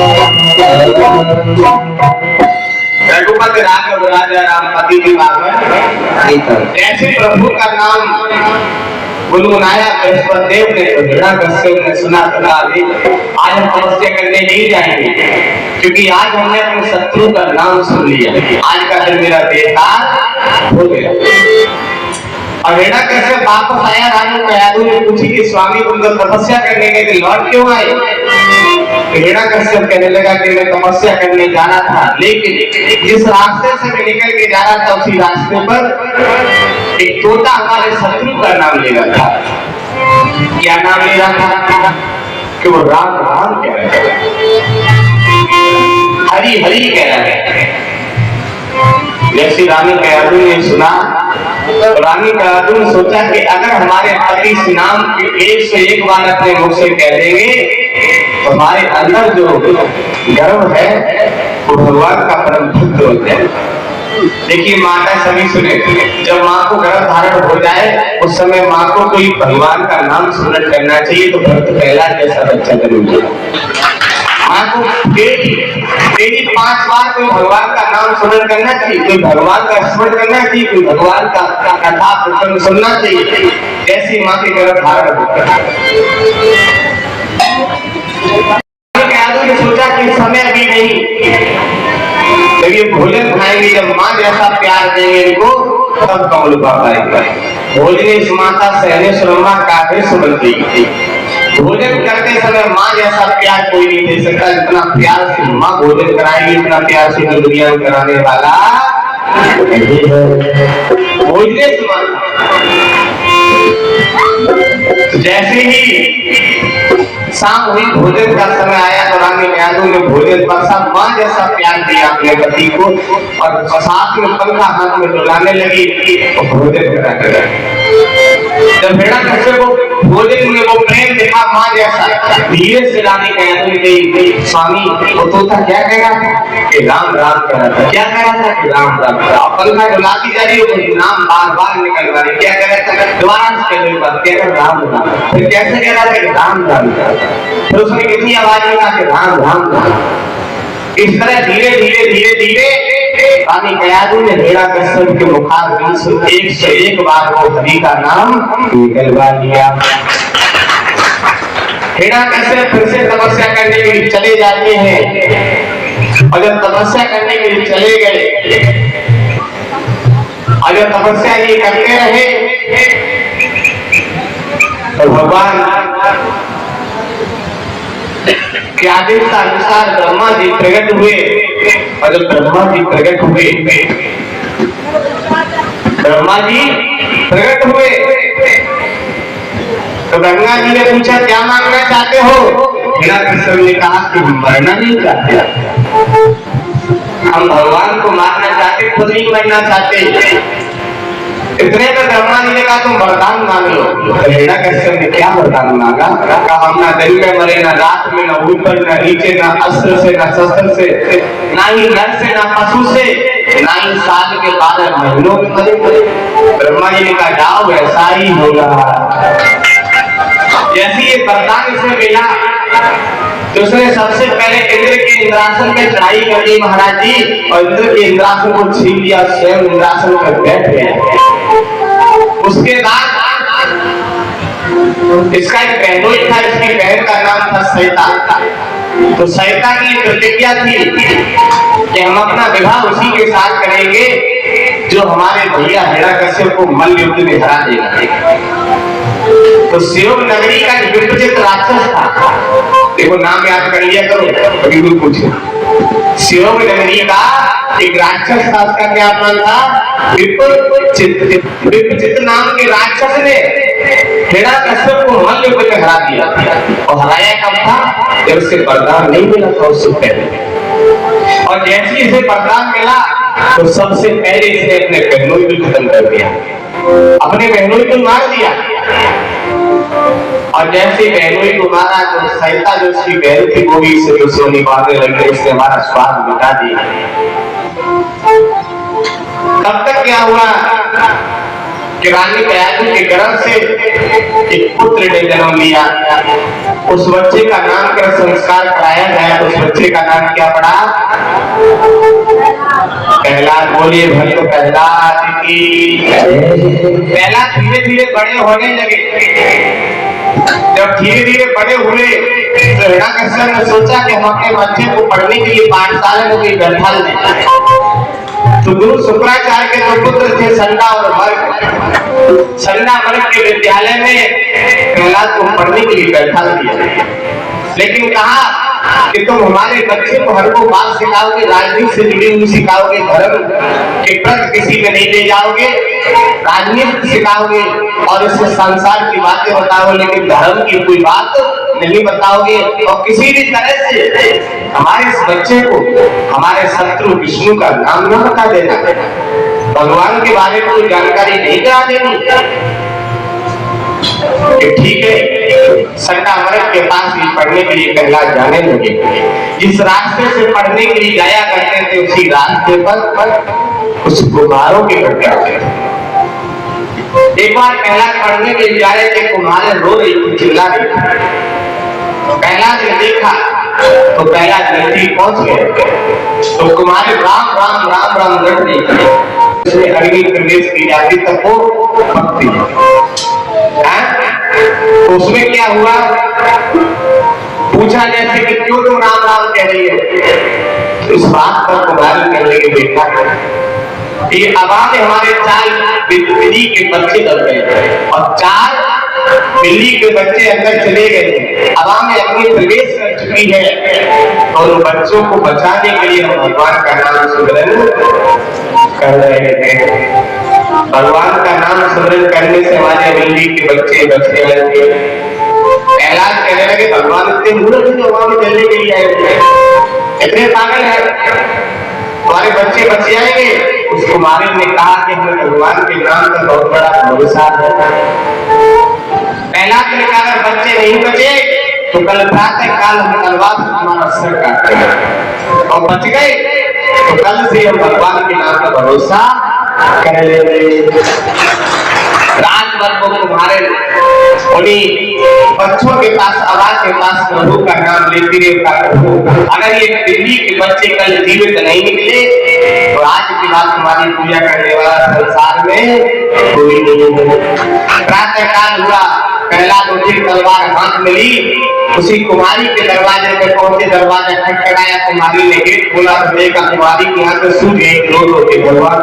रघुपति राघव राजा राम पति के पावन, ऐसे प्रभु का नाम गुनगुनाया बृहस्पति देव ने। तो हिरण्यकश्यप ने सुना था आज हम तपस्या करने नहीं जाएंगे, क्योंकि आज हमने अपने शत्रु का नाम सुन लिया, आज का दिन मेरा बेकार हो गया। और हिरण्यकश्यप वापस आया, रानी कयाधु ने पूछी कि स्वामी तुम तो तपस्या करने गए थे, लौट क्यों आए? हिरण्यकश्यप कहने लगा कि मैं तपस्या करने जाना था, लेकिन जिस रास्ते से मैं निकल के जा रहा था उसी रास्ते पर एक तोता हमारे शत्रु का नाम ले रहा था। क्या नाम ले रहा था? कि वो राम राम कह रहा था, हरि हरि कह रहा है। जैसे रानी कयाधु ने सुना, रानी कयाधु ने सोचा कि अगर हमारे पति इस नाम एक से एक बार अपने मुख से कह देंगे तो हमारे अंदर जो गर्व है वो भगवान का परम भक्त हो जाए। देखिए माता सभी सुने, जब माँ को गर्भ धारण हो जाए उस समय माँ को कोई भगवान का नाम स्मरण करना चाहिए, तो भक्त पहला जैसा बच्चा जरूर है। माँ को डेली 5 बार कोई भगवान का नाम स्मरण करना चाहिए, कोई भगवान का स्मरण करना चाहिए, कोई भगवान का कथा प्रसंग सुनना चाहिए, जैसी माँ के गर्भ धारण होता है। ने सोचा कि समय अभी नहीं, जब ये भोजन खाएंगे, जब माँ जैसा प्यार देंगे इनको, तब कमल पाएगा। भोजन माता सहने सुरमा काफी सुनती थी। भोजन करते समय माँ जैसा प्यार कोई नहीं दे सकता, जितना प्यार से माँ भोजन कराएगी, इतना प्यार से दुनिया में कराने वाला भोजन जैसे ही शाम हुई, भोजन का समय आया तो रानी कयाधु ने भोजन पर सब माँ जैसा प्यार दिया अपने पति को, और साथ में पंखा हाथ में डुलाने लगी और भोजन कराने लगी। जब हिरण्यकश्यप को भोजन में वो प्रेम दिखा मां जैसा, धीरे से रानी कहने गई, स्वामी वो तोता क्या कह रहा था कि राम राम कह रहा था। क्या कह रहा था कि राम राम कह रहा। पंखा डुलाती जा रही है, नाम बार बार निकल रही। क्या कह रहा था, दोबारा से कह रही बात, क्या कह राम राम। फिर कैसे कह रहा था कि राम राम कह रहा था। फिर उसने कितनी आवाज में कहा कि राम राम राम। इस तरह धीरे धीरे धीरे धीरे रानी कयाधु ने हिरण्यकश्यप के मुखार से 101 बार वो हरि का नाम निकलवा लिया। हिरण्यकश्यप फिर से तपस्या करने के लिए चले जाते हैं, और जब तपस्या करने के लिए चले गए, और जब तपस्या ये करते रहे तो भगवान के आदेश का अनुसार ब्रह्मा जी प्रकट हुए। और जब ब्रह्मा जी प्रकट हुए, तो गंगा जी ने पूछा क्या मांगना चाहते हो। हिरण्यकश्यप ने कहा कि मरना नहीं चाहते, हम भगवान को मारना चाहते, खुद नहीं मरना चाहते। इतने में ब्रह्मा जी ने कहा तुम वरदान मांग लो। तो हिरण्यकश्यप ने क्या वरदान मांगा, कहा हम ना दिन में मरे, ना रात में, ना ऊपर ना नीचे, ना अस्त्र से ना शस्त्र से, ना ही नर से ना पशु से, ना ही साल के 12 महीनों में मरे। ब्रह्मा जी ने कहा जाओ ऐसा ही होगा। जैसे ये वरदान इसे मिला तो उसने सबसे पहले इंद्र के इंद्रासन में चढ़ाई कर दी महाराज जी, और इंद्र के इंद्रासन को छीन लिया, स्वयं इंद्रासन पर बैठ गया। उसके बाद इसका एक बहनोई था, इसकी बहन का नाम था सैता। तो सैता की प्रतिज्ञा थी कि हम अपना विवाह उसी के साथ करेंगे जो हमारे भैया हिरण्यकश्यप को मल्ल युद्ध में हरा देगा। तो शिव नगरी का विप्रचित राक्षस था, देखो नाम याद कर लिया करो, कभी कोई पूछे। शिव नगरी का एक राक्षस था, उसका क्या नाम था, विप्रचित नाम के राक्षस ने हिरण्यकश्यप को मल्ल युद्ध में हरा दिया। और हराया कब था, जब उसे वरदान नहीं मिला था उससे पहले। और जैसे ही इसे वरदान मिला तो सबसे पहले इसने अपने बहनोई को खत्म कर दिया, अपने बहनोई को मार दिया। और जैसे बहनोई को मारा तो सैता जो उसकी बहन थी वो भी इसे सोनी बांधने लगी, इसने हमारा स्वाद मिटा दिया। तब तक क्या हुआ कि रानी कयाधु के गर्भ से एक पुत्र ने जन्म लिया। उस बच्चे का नामकरण संस्कार कराया गया, तो उस बच्चे का नाम क्या पड़ा, प्रहलाद। बोलिए भक्त प्रहलाद की। प्रहलाद धीरे धीरे बड़े होने लगे। जब धीरे धीरे बड़े हुए तो हिरण्यकश्यप ने सोचा कि हम अपने बच्चे को पढ़ने के लिए पाठशाला में कोई बैठा दें। तो गुरु शुक्राचार्य के दो पुत्र थे, संडा और मर्ग। संडा मर्ग के विद्यालय में प्रहलाद को पढ़ने के लिए बैठा दिया, लेकिन कहा कि तुम हमारे बच्चे को हर को बात सिखाओगे, राजनीति से जुड़ी हुई सिखाओगे, धर्म के प्रति किसी में नहीं ले जाओगे, राजनीति सिखाओगे और इसमें संसार की बातें बताओगे, लेकिन धर्म की कोई बात नहीं बताओगे। और किसी भी तरह से हमारे इस बच्चे को हमारे शत्रु विष्णु का नाम न बता देना, भगवान के बारे में कोई जानकारी नहीं करा देनी। ठीक है, संडा मर्ग के पास भी पढ़ने के लिए प्रहलाद जाने लगे। जिस रास्ते से पढ़ने के लिए जाया करते थे उसी रास्ते पर कुछ कुम्हारों के घटना थे। एक बार प्रहलाद पढ़ने के लिए जा रहे थे, कुम्हारें रो रही थी, चिल्ला रही थी। प्रहलाद ने देखा तो प्रहलाद नजदीक पहुंच गए तो कुम्हारें राम राम राम राम रट रही थी। अग्नि प्रवेश की जाती तक वो भक्ति है। तो उसमें क्या हुआ, पूछा जैसे कि क्यों तुम राम राम कह रही है। इस बात पर कुमारी करने के देखा ये आवाज हमारे 4 बिल्ली के बच्चे दब गए और 4 बिल्ली के बच्चे अंदर चले गए। हवा में अपनी प्रवेश कर चुकी है और उन बच्चों को बचाने के लिए हम भगवान का नाम सुमिरन कर रहे थे। भगवान का नाम स्मरण करने से हमारे बिल्ली के बच्चे बचने लगे। प्रहलाद कहने लगे भगवान इतने मूर्ख जो हवा में चलने के लिए आए, इतने पागल है, हमारे बच्चे बच जाएंगे। उस कुमारी ने कहा कि हमें भगवान के नाम का बहुत बड़ा भरोसा है। पहला दिन का अगर बच्चे नहीं बचे तो कल प्रातः काल हम तलवार से तुम्हारा सर काट देंगे, और बच गए तो कल से हम भगवान के नाम का भरोसा कर लेंगे। रात भर वो तुम्हारे उन्हीं बच्चों के पास, आवाज के पास प्रभु का नाम लेती रहे। अगर ये दिल्ली के बच्चे कल जीवित नहीं निकले तो आज के बाद तुम्हारी पूजा करने वाला संसार में कोई नहीं है। प्रातः काल हुआ, प्रहलाद उठी, तलवार हाथ में ली, उसी कुमारी के दरवाजे पे पहुंचे, दरवाजा खटखटाया, कुमारी ने गेट खोला तो देखा कुमारी के यहाँ से सूर्य एक रोज होते भगवान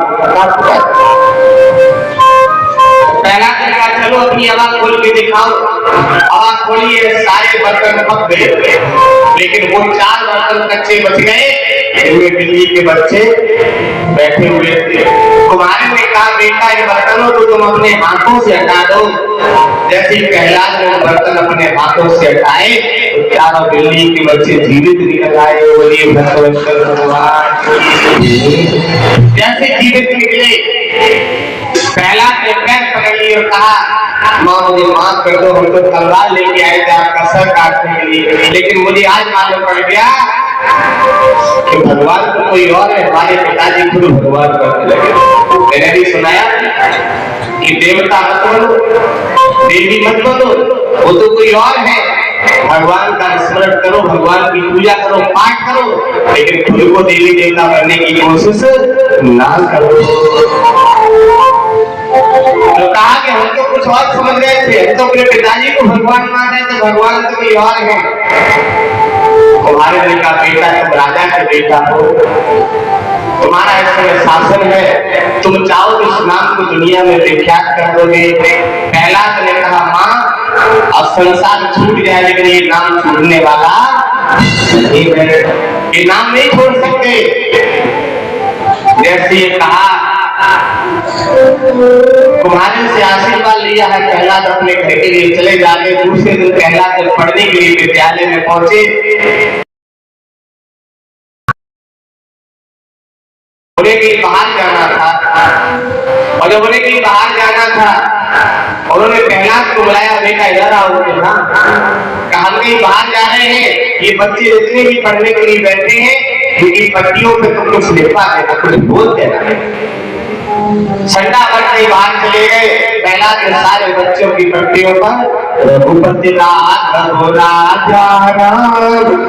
पहला तरीका, चलो अपनी आवाज खोल के दिखाओ। आवाज खोलिए, सारे बर्तन फट गए, लेकिन वो 4 बर्तन कच्चे बच गए जिनमें बिल्ली के बच्चे बैठे हुए थे। कुमारी ने कहा, बेटा ये बर्तनों को तुम अपने हाथों से हटा दो। जैसे प्रहलाद ने बर्तन अपने हाथों से हटाए तो 4 बिल्ली के बच्चे जीवित निकल आए। बोलिए भगवान। जैसे जीवित निकले, पहला ने पैर पकड़ लिया और कहा, माँ मुझे माफ कर दो, हम तो तलवार लेके आए थे आपका सर काटने के लिए, लेकिन मुझे आज मालूम पड़ गया कि भगवान तो कोई और है। हमारे पिताजी खुद भगवान करने लगे। मैंने भी सुनाया कि देवता मत बनो, देवी मत बनो, वो तो कोई और है। भगवान का स्मरण करो, भगवान की पूजा करो, पाठ करो, लेकिन खुद को देवी देवता बनने की कोशिश ना करो। तो कहा कि हम तो कुछ और समझ रहे थे, हम तो अपने पिताजी को भगवान मान रहे थे, भगवान तो कोई और है। तुम्हारे दिल का बेटा, तुम राजा का बेटा हो, तुम्हारा इस समय शासन है, तुम चाहो तो इस नाम को दुनिया में विख्यात कर दोगे। प्रहलाद ने कहा, माँ अब संसार छूट जाए लेकिन ये नाम छूटने वाला नहीं है, ये नाम नहीं छोड़ सकते। जैसे ये कहा, तुम्हारे से आशीर्वाद लिया है, प्रहलाद अपने घर के लिए चले जाते। दूसरे दिन प्रहलाद पढ़ने के लिए विद्यालय में पहुंचे। उन्हें कहीं बाहर जाना था, और जब उन्हें कहीं बाहर जाना था उन्होंने प्रहलाद को बुलाया, बेटा इधर आओ। कहा, हम कहीं बाहर जा रहे हैं, ये बच्चे जितने भी पढ़ने के लिए बैठे हैं, इनकी पट्टियों पे तुम कुछ लिखवा देना, कुछ बोल देना। संडा बच्चे बाहर चले गए। प्रहलाद के सारे बच्चों की पट्टियों पर रघुपति राजा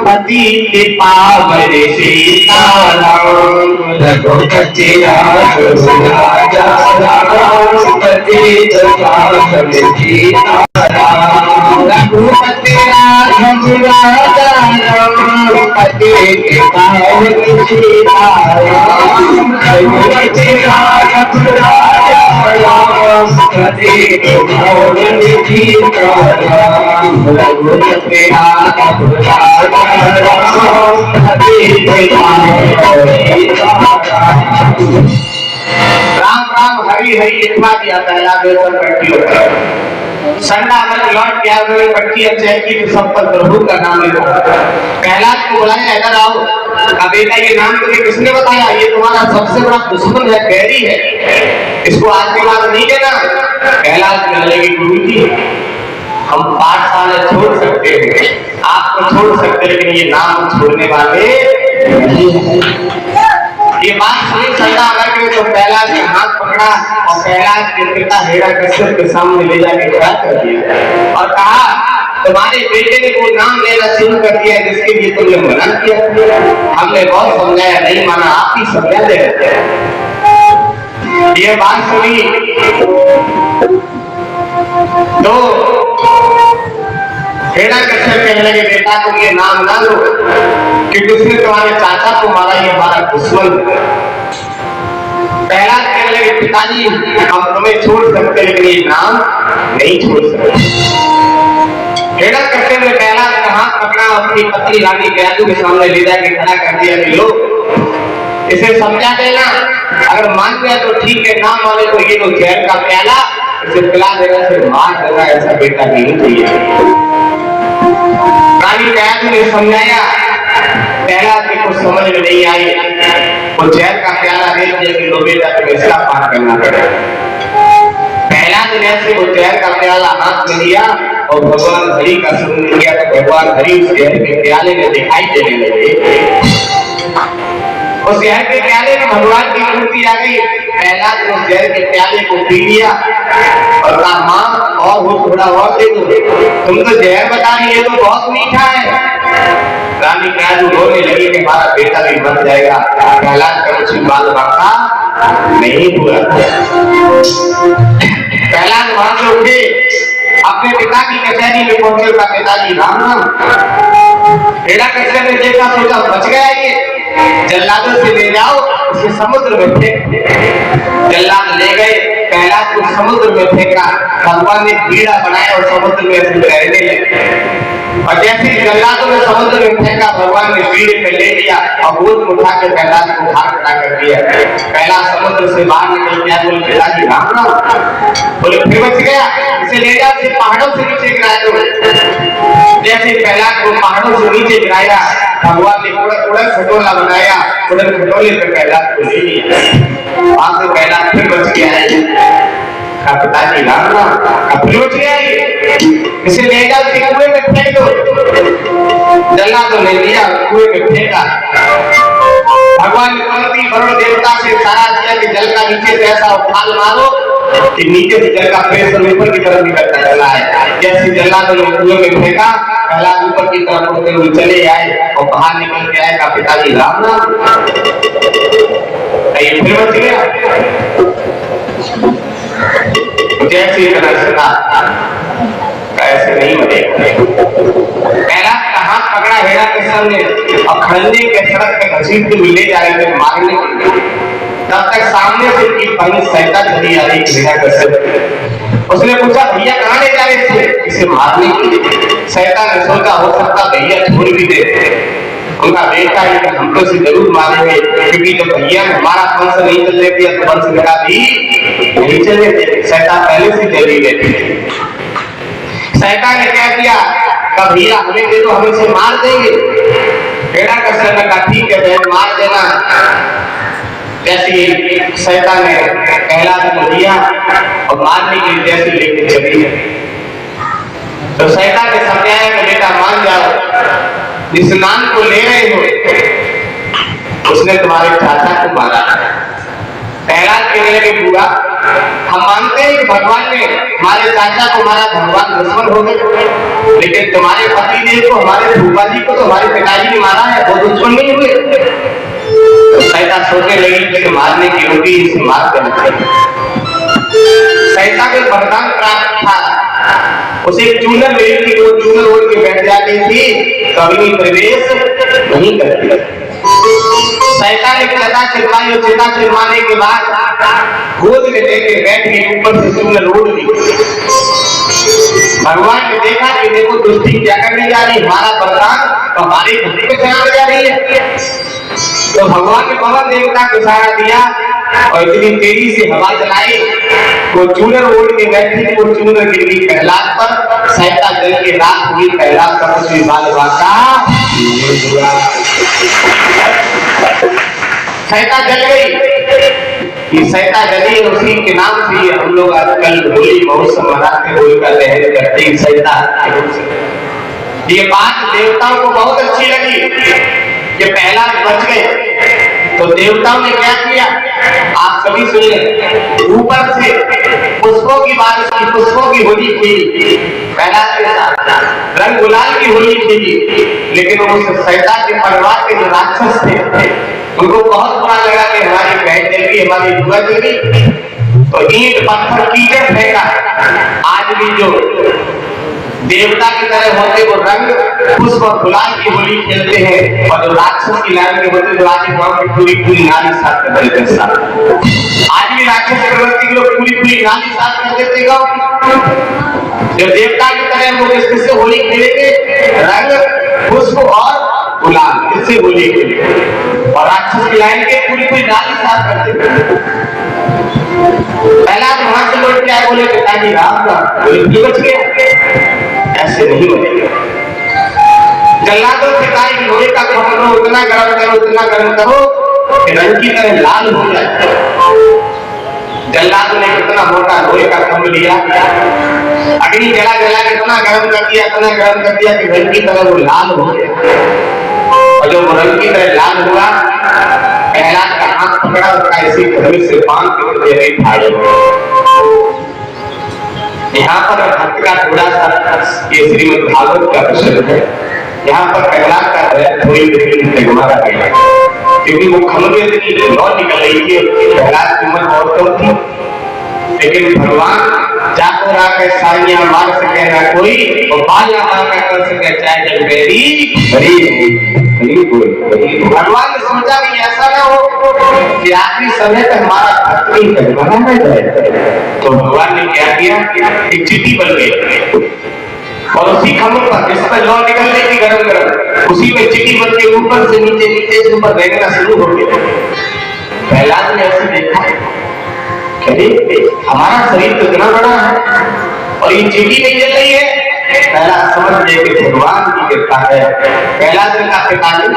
पति के पावन सीताराम, रघुपति राजा पति रघुपति राजा पति के पावन सीताराम, रघुपति राजा राम राम हरि हरि लिखवा दिया। प्रहलाद पट्टी संडा अगर लौट के आगे पट्टी चेक की तो सब पर प्रभु का नाम लिखा। प्रहलाद को बुलाया, इधर आओ। का बेटा ये नाम तुझे किसने बताया? ये तुम्हारा सबसे बड़ा दुश्मन है, बैरी है, इसको आशीर्वाद नहीं देना। प्रहलाद कहने लगे, गुरु जी हम पाठशाला छोड़ सकते हैं, आपको छोड़ सकते, लेकिन ये नाम छोड़ने वाले नहीं है। ये बात सुनी संडा अगर तो प्रहलाद ने हाथ पकड़ा और प्रहलाद के पिता हिरण्यकश्यप के सामने ले जाके खड़ा कर दिया और कहा, तुम्हारे बेटे ने वो नाम लेना शुरू कर दिया जिसके लिए तुमने मना किया। हमने बहुत समझाया, नहीं माना, आप ही समझा दे। ये बात सुनी तो हिरण्यकश्यप कहने लगे, बेटा तुम ये नाम ना लो क्योंकि उसने तुम्हारे चाचा को मारा, ये हमारा दुश्मन है। प्रहलाद कहने लगे, पिताजी हम तुम्हें छोड़ सकते लेकिन ये नाम नहीं छोड़ सकते। हिरण्यकश्यप ने प्रहलाद का हाथ पकड़ा, अपनी पत्नी रानी गयादू के सामने ले जाके खड़ा कर दिया कि लो इसे समझा देना, अगर मान गया तो ठीक है, ना माने तो ये तो जहर का प्याला इसे पिला देना, से मार देना, ऐसा बेटा नहीं चाहिए। रानी गयादू ने समझाया, प्रहलाद की कुछ समझ में नहीं आई, वो जहर का प्याला दे दिया कि लो बेटा तुम्हें इसका पान करना पड़ेगा। प्रहलाद ने ऐसे वो जहर का प्याला हाथ में लिया और भगवान हरि का सुन किया तो भगवान हरि उस जहर के प्याले में दिखाई देने लगे। उस जहर के प्याले में भगवान की मूर्ति आ गई। प्रहलाद ने उस जहर के प्याले को पी लिया और कहा मां और वो थोड़ा और दे दो, तुम तो जहर बता रही है तो बहुत मीठा है। रानी काजू रोने लगी कि हमारा बेटा भी मर जाएगा। प्रहलाद का कुछ बाल बांका नहीं हुआ। प्रहलाद वहां से उठे, अपने पिता की कचहरी में पहुंचे। का पिताजी राम राम। हिरण्यकश्यप ने देखा, सोचा बच गया ये, जल्लादों से ले जाओ उसे समुद्र में फेंक। जल्लाद ले गए, प्रहलाद को समुद्र में फेंका। भगवान ने बीड़ा बनाया और समुद्र में तैरने लगे। और जैसे जल्लादों ने समुद्र में फेंका, भगवान ने बीड़े पे ले लिया और गोद में उठा के प्रहलाद को उठा खड़ा कर दिया। प्रहलाद समुद्र से बाहर निकल गया। बोले पिताजी राम राम। बोले फिर बच गया, इसे ले जाओ, इसे पहाड़ों से नीचे गिरा दो। जैसे प्रहलाद को पहाड़ों से नीचे गिराया, भगवान ने उड़न खटोला बनाया। उड़न खटोले पे प्रहलाद को ले लिया। वहां से प्रहलाद फिर बच गया है। पिताजी राम राम। फिर बच गया ये, इसे ले जाओ, इसे कुएं में फेंक दो। जल्लादों ने लिया, कुएं में फेंका। भगवान ने तुरंत वरुण देवता से इशारा किया कि जल का नीचे से ऐसा उछाल मारो कि नीचे से जल का प्रेशर ऊपर की तरफ निकलता चला है। जैसे जल्लादों ने कुएं में फेंका, प्रहलाद ऊपर की तरफ उड़ते हुए चले आए और बाहर निकल के आए। का पिताजी राम राम। ये फिर बच गया। जैसे ऐसे नहीं मरेगा। पहला कहां पकड़ा हिरण्यकश्यप ने और खड़ंजे के सड़क पे घसीट के ले जा रहे थे मारने के लिए। तब तक सामने से की बहन सैता चली आ रही हिरण्यकश्यप। उसने पूछा भैया कहां ले जा रहे थे? इसे मारने के लिए। सैता ने सोचा हो सकता भैया छोड़ भी दे। उनका बेटा है कि हम तो जरूर मारेंगे, क्योंकि जब भैया ने हमारा वंश नहीं चलने दिया तो वंश मेरा भी नहीं चलने देते। सैता पहले से चली गई। सैता ने कह दिया का भैया हमें दे दो, हम इसे मार देंगे। हिरण्यकश्यप ने कहा ठीक है बहन मार देना। जैसे सैता ने प्रहलाद को दिया और मारने के लिए जैसे लेके चली तो सैता ने समझाया कि बेटा मान जाओ, जिस नाम को ले रहे हो उसने तुम्हारे चाचा को मारा। प्रहलाद कहने लगे बुआ हम मानते हैं कि भगवान ने हमारे चाचा को मारा, भगवान दुश्मन हो गए, लेकिन तुम्हारे पति देव को, हमारे फूफा जी को तो हमारे पिताजी ने मारा है, वो दुश्मन नहीं हुए। तो सैता सोचने लगी कि मारने की होगी, इसे मार देना चाहिए। सैता को वरदान प्राप्त था, उसे चूनर मिली थी, वो चूनर ओढ़ के बैठ जाती थी, कभी प्रवेश नहीं करती। सैता ने चिता चिरवाई और चिता चिरवाने के बाद गोद में लेके बैठ के ऊपर से चूनर ओढ़ ली। भगवान ने देखा कि देखो दुष्टि क्या करने जा रही, हमारा वरदान तो हमारे घर पे चलाने जा रही है। तो भगवान ने पवन देवता को सहारा दिया और इतनी तेजी से हवा चलाई, वो चूनर ओढ़ के बैठी, वो चूनर गिरी प्रहलाद पर। सैता जल के रात हुई, प्रहलाद का कुछ भी बाल बांका। सैता जल गई। ये सैता जली, उसी के नाम से हम लोग आजकल होली महोत्सव मनाते, होली का दहन करते हैं सैता। ये बात देवताओं को बहुत अच्छी लगी कि प्रहलाद बच गए। तो देवताओं ने क्या किया आप सभी सुनिए। ऊपर से पुष्पों की बारिश की, पुष्पों की होली खेली प्रहलाद के साथ, रंग गुलाल की होली खेली। लेकिन उस सैता के परिवार के जो राक्षस थे उनको बहुत बुरा लगा कि हमारी बहन जल गई, हमारी बुआ जल गई। तो ईंट पत्थर कीचड़ फेंका। आज भी जो देवता की तरह होते वो रंग पुष्प और गुलाल की होली खेलते हैं, और जो राक्षस की लाइन के होते जो आज गांव की पूरी पूरी नाली साफ कर देते हैं। आज भी राक्षस प्रवृत्ति के लोग पूरी पूरी नाली साफ कर देते गांव। जो देवता की तरह वो किससे होली खेलेंगे, रंग पुष्प और गुलाल, इससे होली खेलेंगे। और राक्षस की लाइन के पूरी पूरी नाली साफ कर देते। पहला तो वहां से लौट के आए, बोले पिताजी राम राम। बोले बच गया, ऐसे नहीं बनेगा। जल्लादों से कहा कि लोहे का खम्भ लो, उतना गर्म करो, उतना गर्म करो कि रंग की तरह लाल हो जाए। जल्लादों ने कितना मोटा लोहे का खम्भ लिया, अग्नि जला जला के इतना गर्म कर दिया, इतना गर्म कर दिया कि रंग की तरह वो लाल हो गया। और जब रंग की तरह लाल हुआ, प्रहलाद का हाथ पकड़ा और ऐसी धनुष से बांध के फाड़े। यहाँ पर भक्त का थोड़ा सा ये श्रीमद् भागवत का प्रसंग है। यहाँ पर प्रहलाद का हृदय थोड़ी देर घुमाया गया, क्योंकि वो खम्भे की लौ निकल रही थी। प्रहलाद की उम्र बहुत कम थी, लेकिन भगवान जाको राके साइया मार सके ना कोई, और बाला मार कर सके चाहे जग मेरी हरी बोल। भगवान ने सोचा कि ऐसा ना हो कि आखिरी समय तक हमारा भक्त ही बना रह जाए। तो भगवान ने क्या किया, एक चिट्ठी बन गई और उसी खम्भे पर जिस पर लौ निकल रही थी गरम गरम, उसी में चिट्ठी बन के ऊपर से नीचे, नीचे से ऊपर बहना शुरू हो गया। प्रहलाद ने ऐसे देखा, हमारा शरीर तो इतना बड़ा है और ये चीटी नहीं जल रही है। पहला समझ ले कि भगवान की कृपा है। पहला दिन का पिताजी,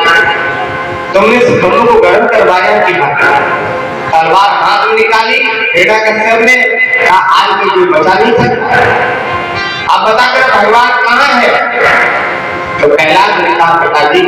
तुमने इस खम्भों को गर्म करवाया कि तलवार हाथ में निकाली, हिरण्यकश्यप ने कहा आज भी कोई बचा नहीं सकता। अब बता कर भगवान कहाँ है? तो प्रहलाद ने कहा पिताजी,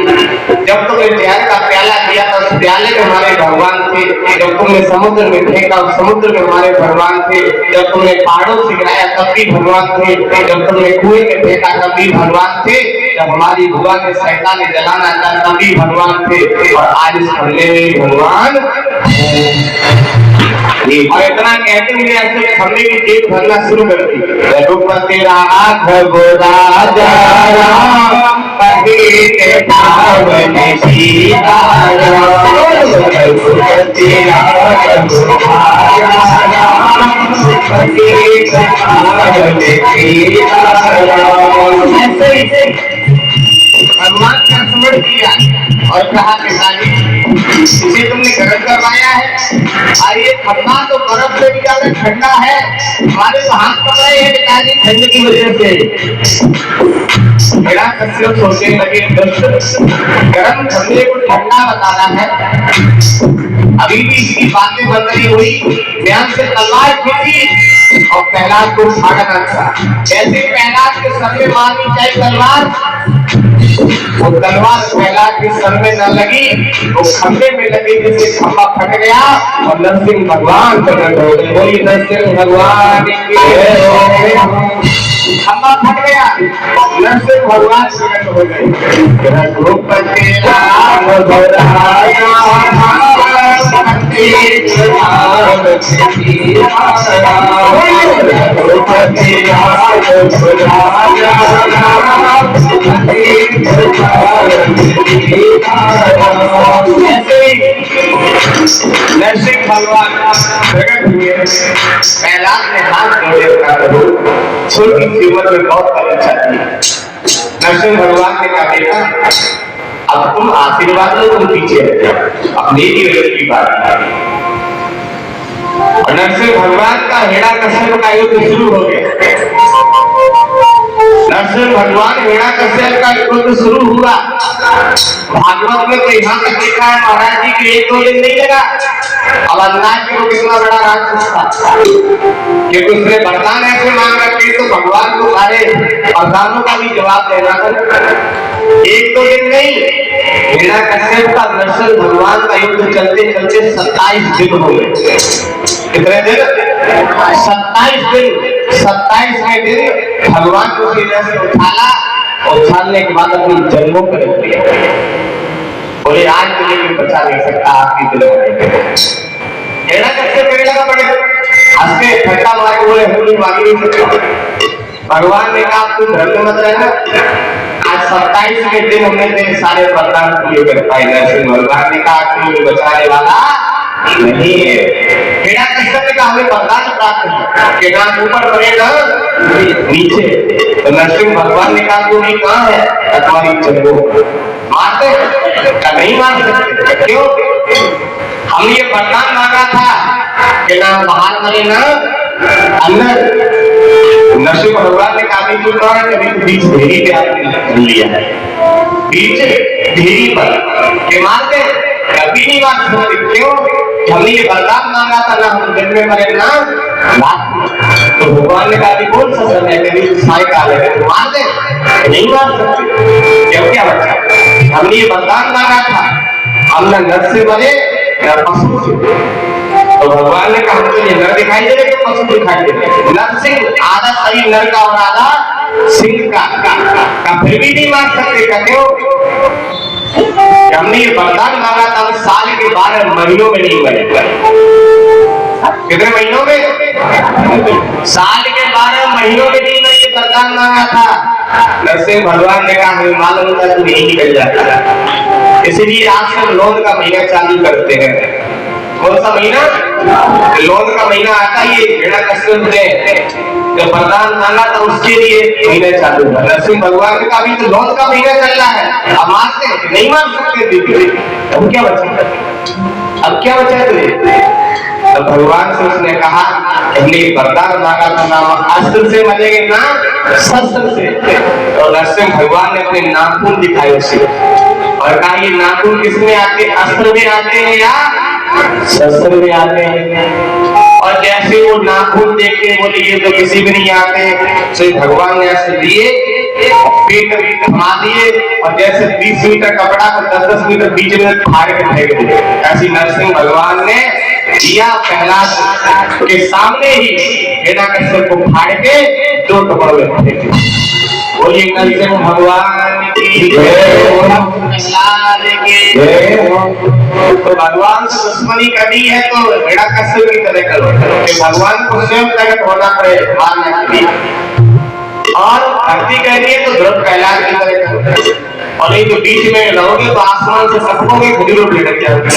जब तुमने जहर का प्याला दिया था उस प्याले में हमारे भगवान थे, जब तुमने समुद्र में फेंका उस समुद्र में हमारे भगवान थे, जब तुमने पहाड़ों से गिराया तब भी भगवान थे, जब तुमने कुएं में फेंका तब भी भगवान थे, जब हमारी बुआ ने शैतान ने जलाना था तब भी भगवान थे, और आज इस खम्भे में भगवान। और इतना कहते हुए ऐसे खम्भे की जेब भरना शुरू कर दी। रघुपति राघव राजा राम पतित पावन सीताराम, रघुपति राघव राजा राम पतित पावन सीताराम। ऐसे भगवान का स्मरण किया और कहा पिताजी, इसे तुमने गर्म करवाया है, आइए खम्भा तो बर्फ से भी ज्यादा ठंडा है, हमारे तो हाथ पकड़े हैं पिताजी ठंड की वजह से। बड़ा कश्यप सोचने लगे, गर्म खम्भे को ठंडा बताना है, अभी भी इसकी बातें बन रही हुई, ध्यान से तलवार खींची और प्रहलाद को फाड़ना था। जैसे प्रहलाद के सर में मारनी चाहिए तलवार, वो तलवार प्रहलाद के सर में न लगी, वो खम्भे में लगी, जिससे खम्भा फट गया और नरसिंह भगवान प्रकट हो गए। बोलिए नरसिंह भगवान की जय। खम्भा फट गया, नरसिंह भगवान प्रकट हो गए। रघुपति राघव राजा पतित पावन सीताराम, रघुपति राघव राजा पतित पावन सीताराम। नरसिंह भगवान प्रकट हुए। प्रहलाद ने हाथ जोड़े, छोटी सी उम्र में बहुत परीक्षा दी। नरसिंह भगवान ने कहा बेटा अब तुम आशीर्वाद लो, तुम पीछे हट जाओ, अब मेरी वजह की बात है। और नरसिंह भगवान का हिरण्यकश्यप का युद्ध शुरू हो गया। नरसिंह भगवान हिरण्यकश्यप का युद्ध शुरू हुआ। भागवत में तो यहाँ तक लिखा है महाराज जी की 1-2 दिन नहीं लगा। अब अंदाज करो कितना बड़ा राक्षस था, क्योंकि उसने वरदान ऐसे मांग रखे तो भगवान को सारे वरदानों का भी जवाब देना था। 1-2 दिन नहीं, हिरण्यकश्यप का नरसिंह भगवान का युद्ध चलते चलते 27 दिन हो गए। कितने दिन? 27 दिन। 27वें दिन भगवान को सीधे से उठाला और उछालने के बाद अपनी जन्मों पर रख दिया। बोले आज तो लेकिन बचा नहीं सकता आपकी दिल में। हिरण्यकश्यप पेड़ लगा पड़े, हंसके ठट्टा मार के बोले हम लोग मांग नहीं सकते। भगवान ने कहा तू धर्म मत रहना, आज 27वें दिन हमने तेरे सारे वरदान पूरे कर पाए। नरसिंह भगवान ने कहा तू बचाने वाला नहीं है। हिरण्यकश्यप ने कहा हमें वरदान प्राप्त है कि ना ऊपर पड़े ना नीचे। तो नरसिंह भगवान ने कहा तू नहीं कहाँ है, तुम्हारी जन्मों मारते क्या नहीं मार सकते? क्यों? हमने ये वरदान मांगा था कि ना बाहर मरे ना अंदर। नरसिंह भगवान ने कहा तू कहाँ है? कभी तो बीच धेरी पे आपने लिया है, बीच धेरी पर के मारते कभी नहीं मार सकते। क्यों? हमने ये वरदान मांगा था ना हम जन्म मरे ना। तो भगवान ने कहा कौन सा समय मेरी साय काले है, तो मार दे? नहीं मार सकते। जब क्या बच्चा, हमने ये वरदान मांगा था, हम न नर से बने न पशु से। तो भगवान ने कहा हमको ये नर दिखाई दे रहे, तो पशु दिखाई दे रहे। नर सिंह, आधा शरीर नर का और आधा सिंह का फिर भी नहीं मार सकते। क्या क्यों? हमने ये वरदान मांगा था, हम साल के 12 महीनों में नहीं मरे। कितने महीनों में? साल के 12 महीनों में नहीं मरे, वरदान मांगा था। नरसिंह भगवान ने कहा हमें मालूम था तू नहीं निकल जाता, इसलिए आज से लोन का महीना चालू करते हैं। कौन सा महीना? लोन का महीना आता है। ये हिरण्यकश्यप ने जब वरदान मांगा था उसके लिए महीना चालू हुआ। नरसिंह भगवान का अभी तो लोन का महीना चल रहा है, अब मारते हैं? नहीं मार सकते दीदी। अब क्या बचा? अब क्या बचा तुझे? तो भगवान से उसने कहा हमने वरदान मांगा था, ना अस्त्र से मरेंगे ना शस्त्र से। और नरसिंह भगवान ने अपने नाखून दिखाए उसे और कहा ये नाखून किसमें आते, अस्त्र में आते हैं या शस्त्र में आते हैं? और जैसे वो नाखून देखे बोले ये तो किसी भी नहीं आते, तो भगवान ने ऐसे लिए पेट थमा दिए और जैसे 20 मीटर कपड़ा को 10-10 मीटर बीच में फाड़ के फेंक दिए। ऐसी नरसिंह भगवान ने दिया प्रहलाद के सामने ही हिरण्यकश्यप को फाड़ के 2 टुकड़ों में फेंक दिया। बोलिए नरसिंह भगवान की जय। तो भगवान से दुश्मनी करनी है तो हिरण्यकश्यप की तरह करो कि भगवान को स्वयं प्रकट होना पड़े मारने के लिए। और भक्ति करनी है तो ध्रुव प्रहलाद की तरह करो, और नहीं तो बीच में रहोगे तो आसमान से सबकोगे, खुद ही लोग लटक जाओगे।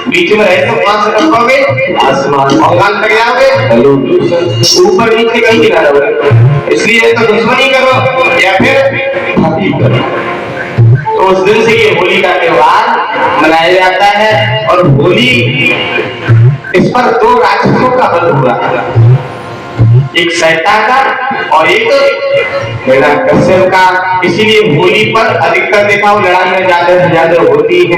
बीच में रहे तो कहाँ से टपकोगे? आसमान। भगवान तक जाओगे, ऊपर नीचे कहीं ना रहोगे। इसलिए तो दुश्मनी करो या फिर भक्ति करो। तो उस दिन से ये होली का त्योहार मनाया जाता है। और होली, इस पर 2 राक्षसों का वध हुआ, एक शैतान का और एक हिरण्यकश्यप का। इसीलिए होली पर अधिकतर देखा हो लड़ाई में ज्यादा से ज्यादा होती है।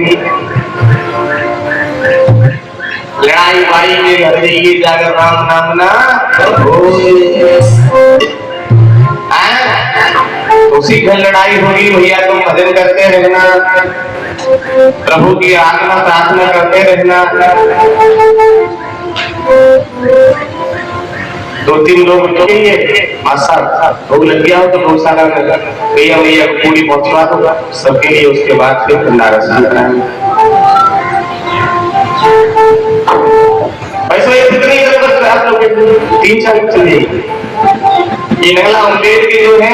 लड़ाई बाड़ी में घर जाइए जाकर राम नाम ना उसी घर लड़ाई होगी भैया, तुम भजन करते रहना, प्रभु की आत्मा प्रार्थना करते रहना। 2-3 लोग मासा भोग लग गया हो तो गौशाला में भैया भैया पूरी पहुंचवा दो सबके लिए, उसके बाद फिर भंडारा स्टार्ट कराएंगे। वैसे कितनी जरूरत है आप लोग? 3-4 चलिए। ये नगला उम्बेर के जो है,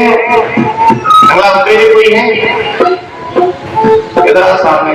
नगला उम्बेर कोई है इधर सामने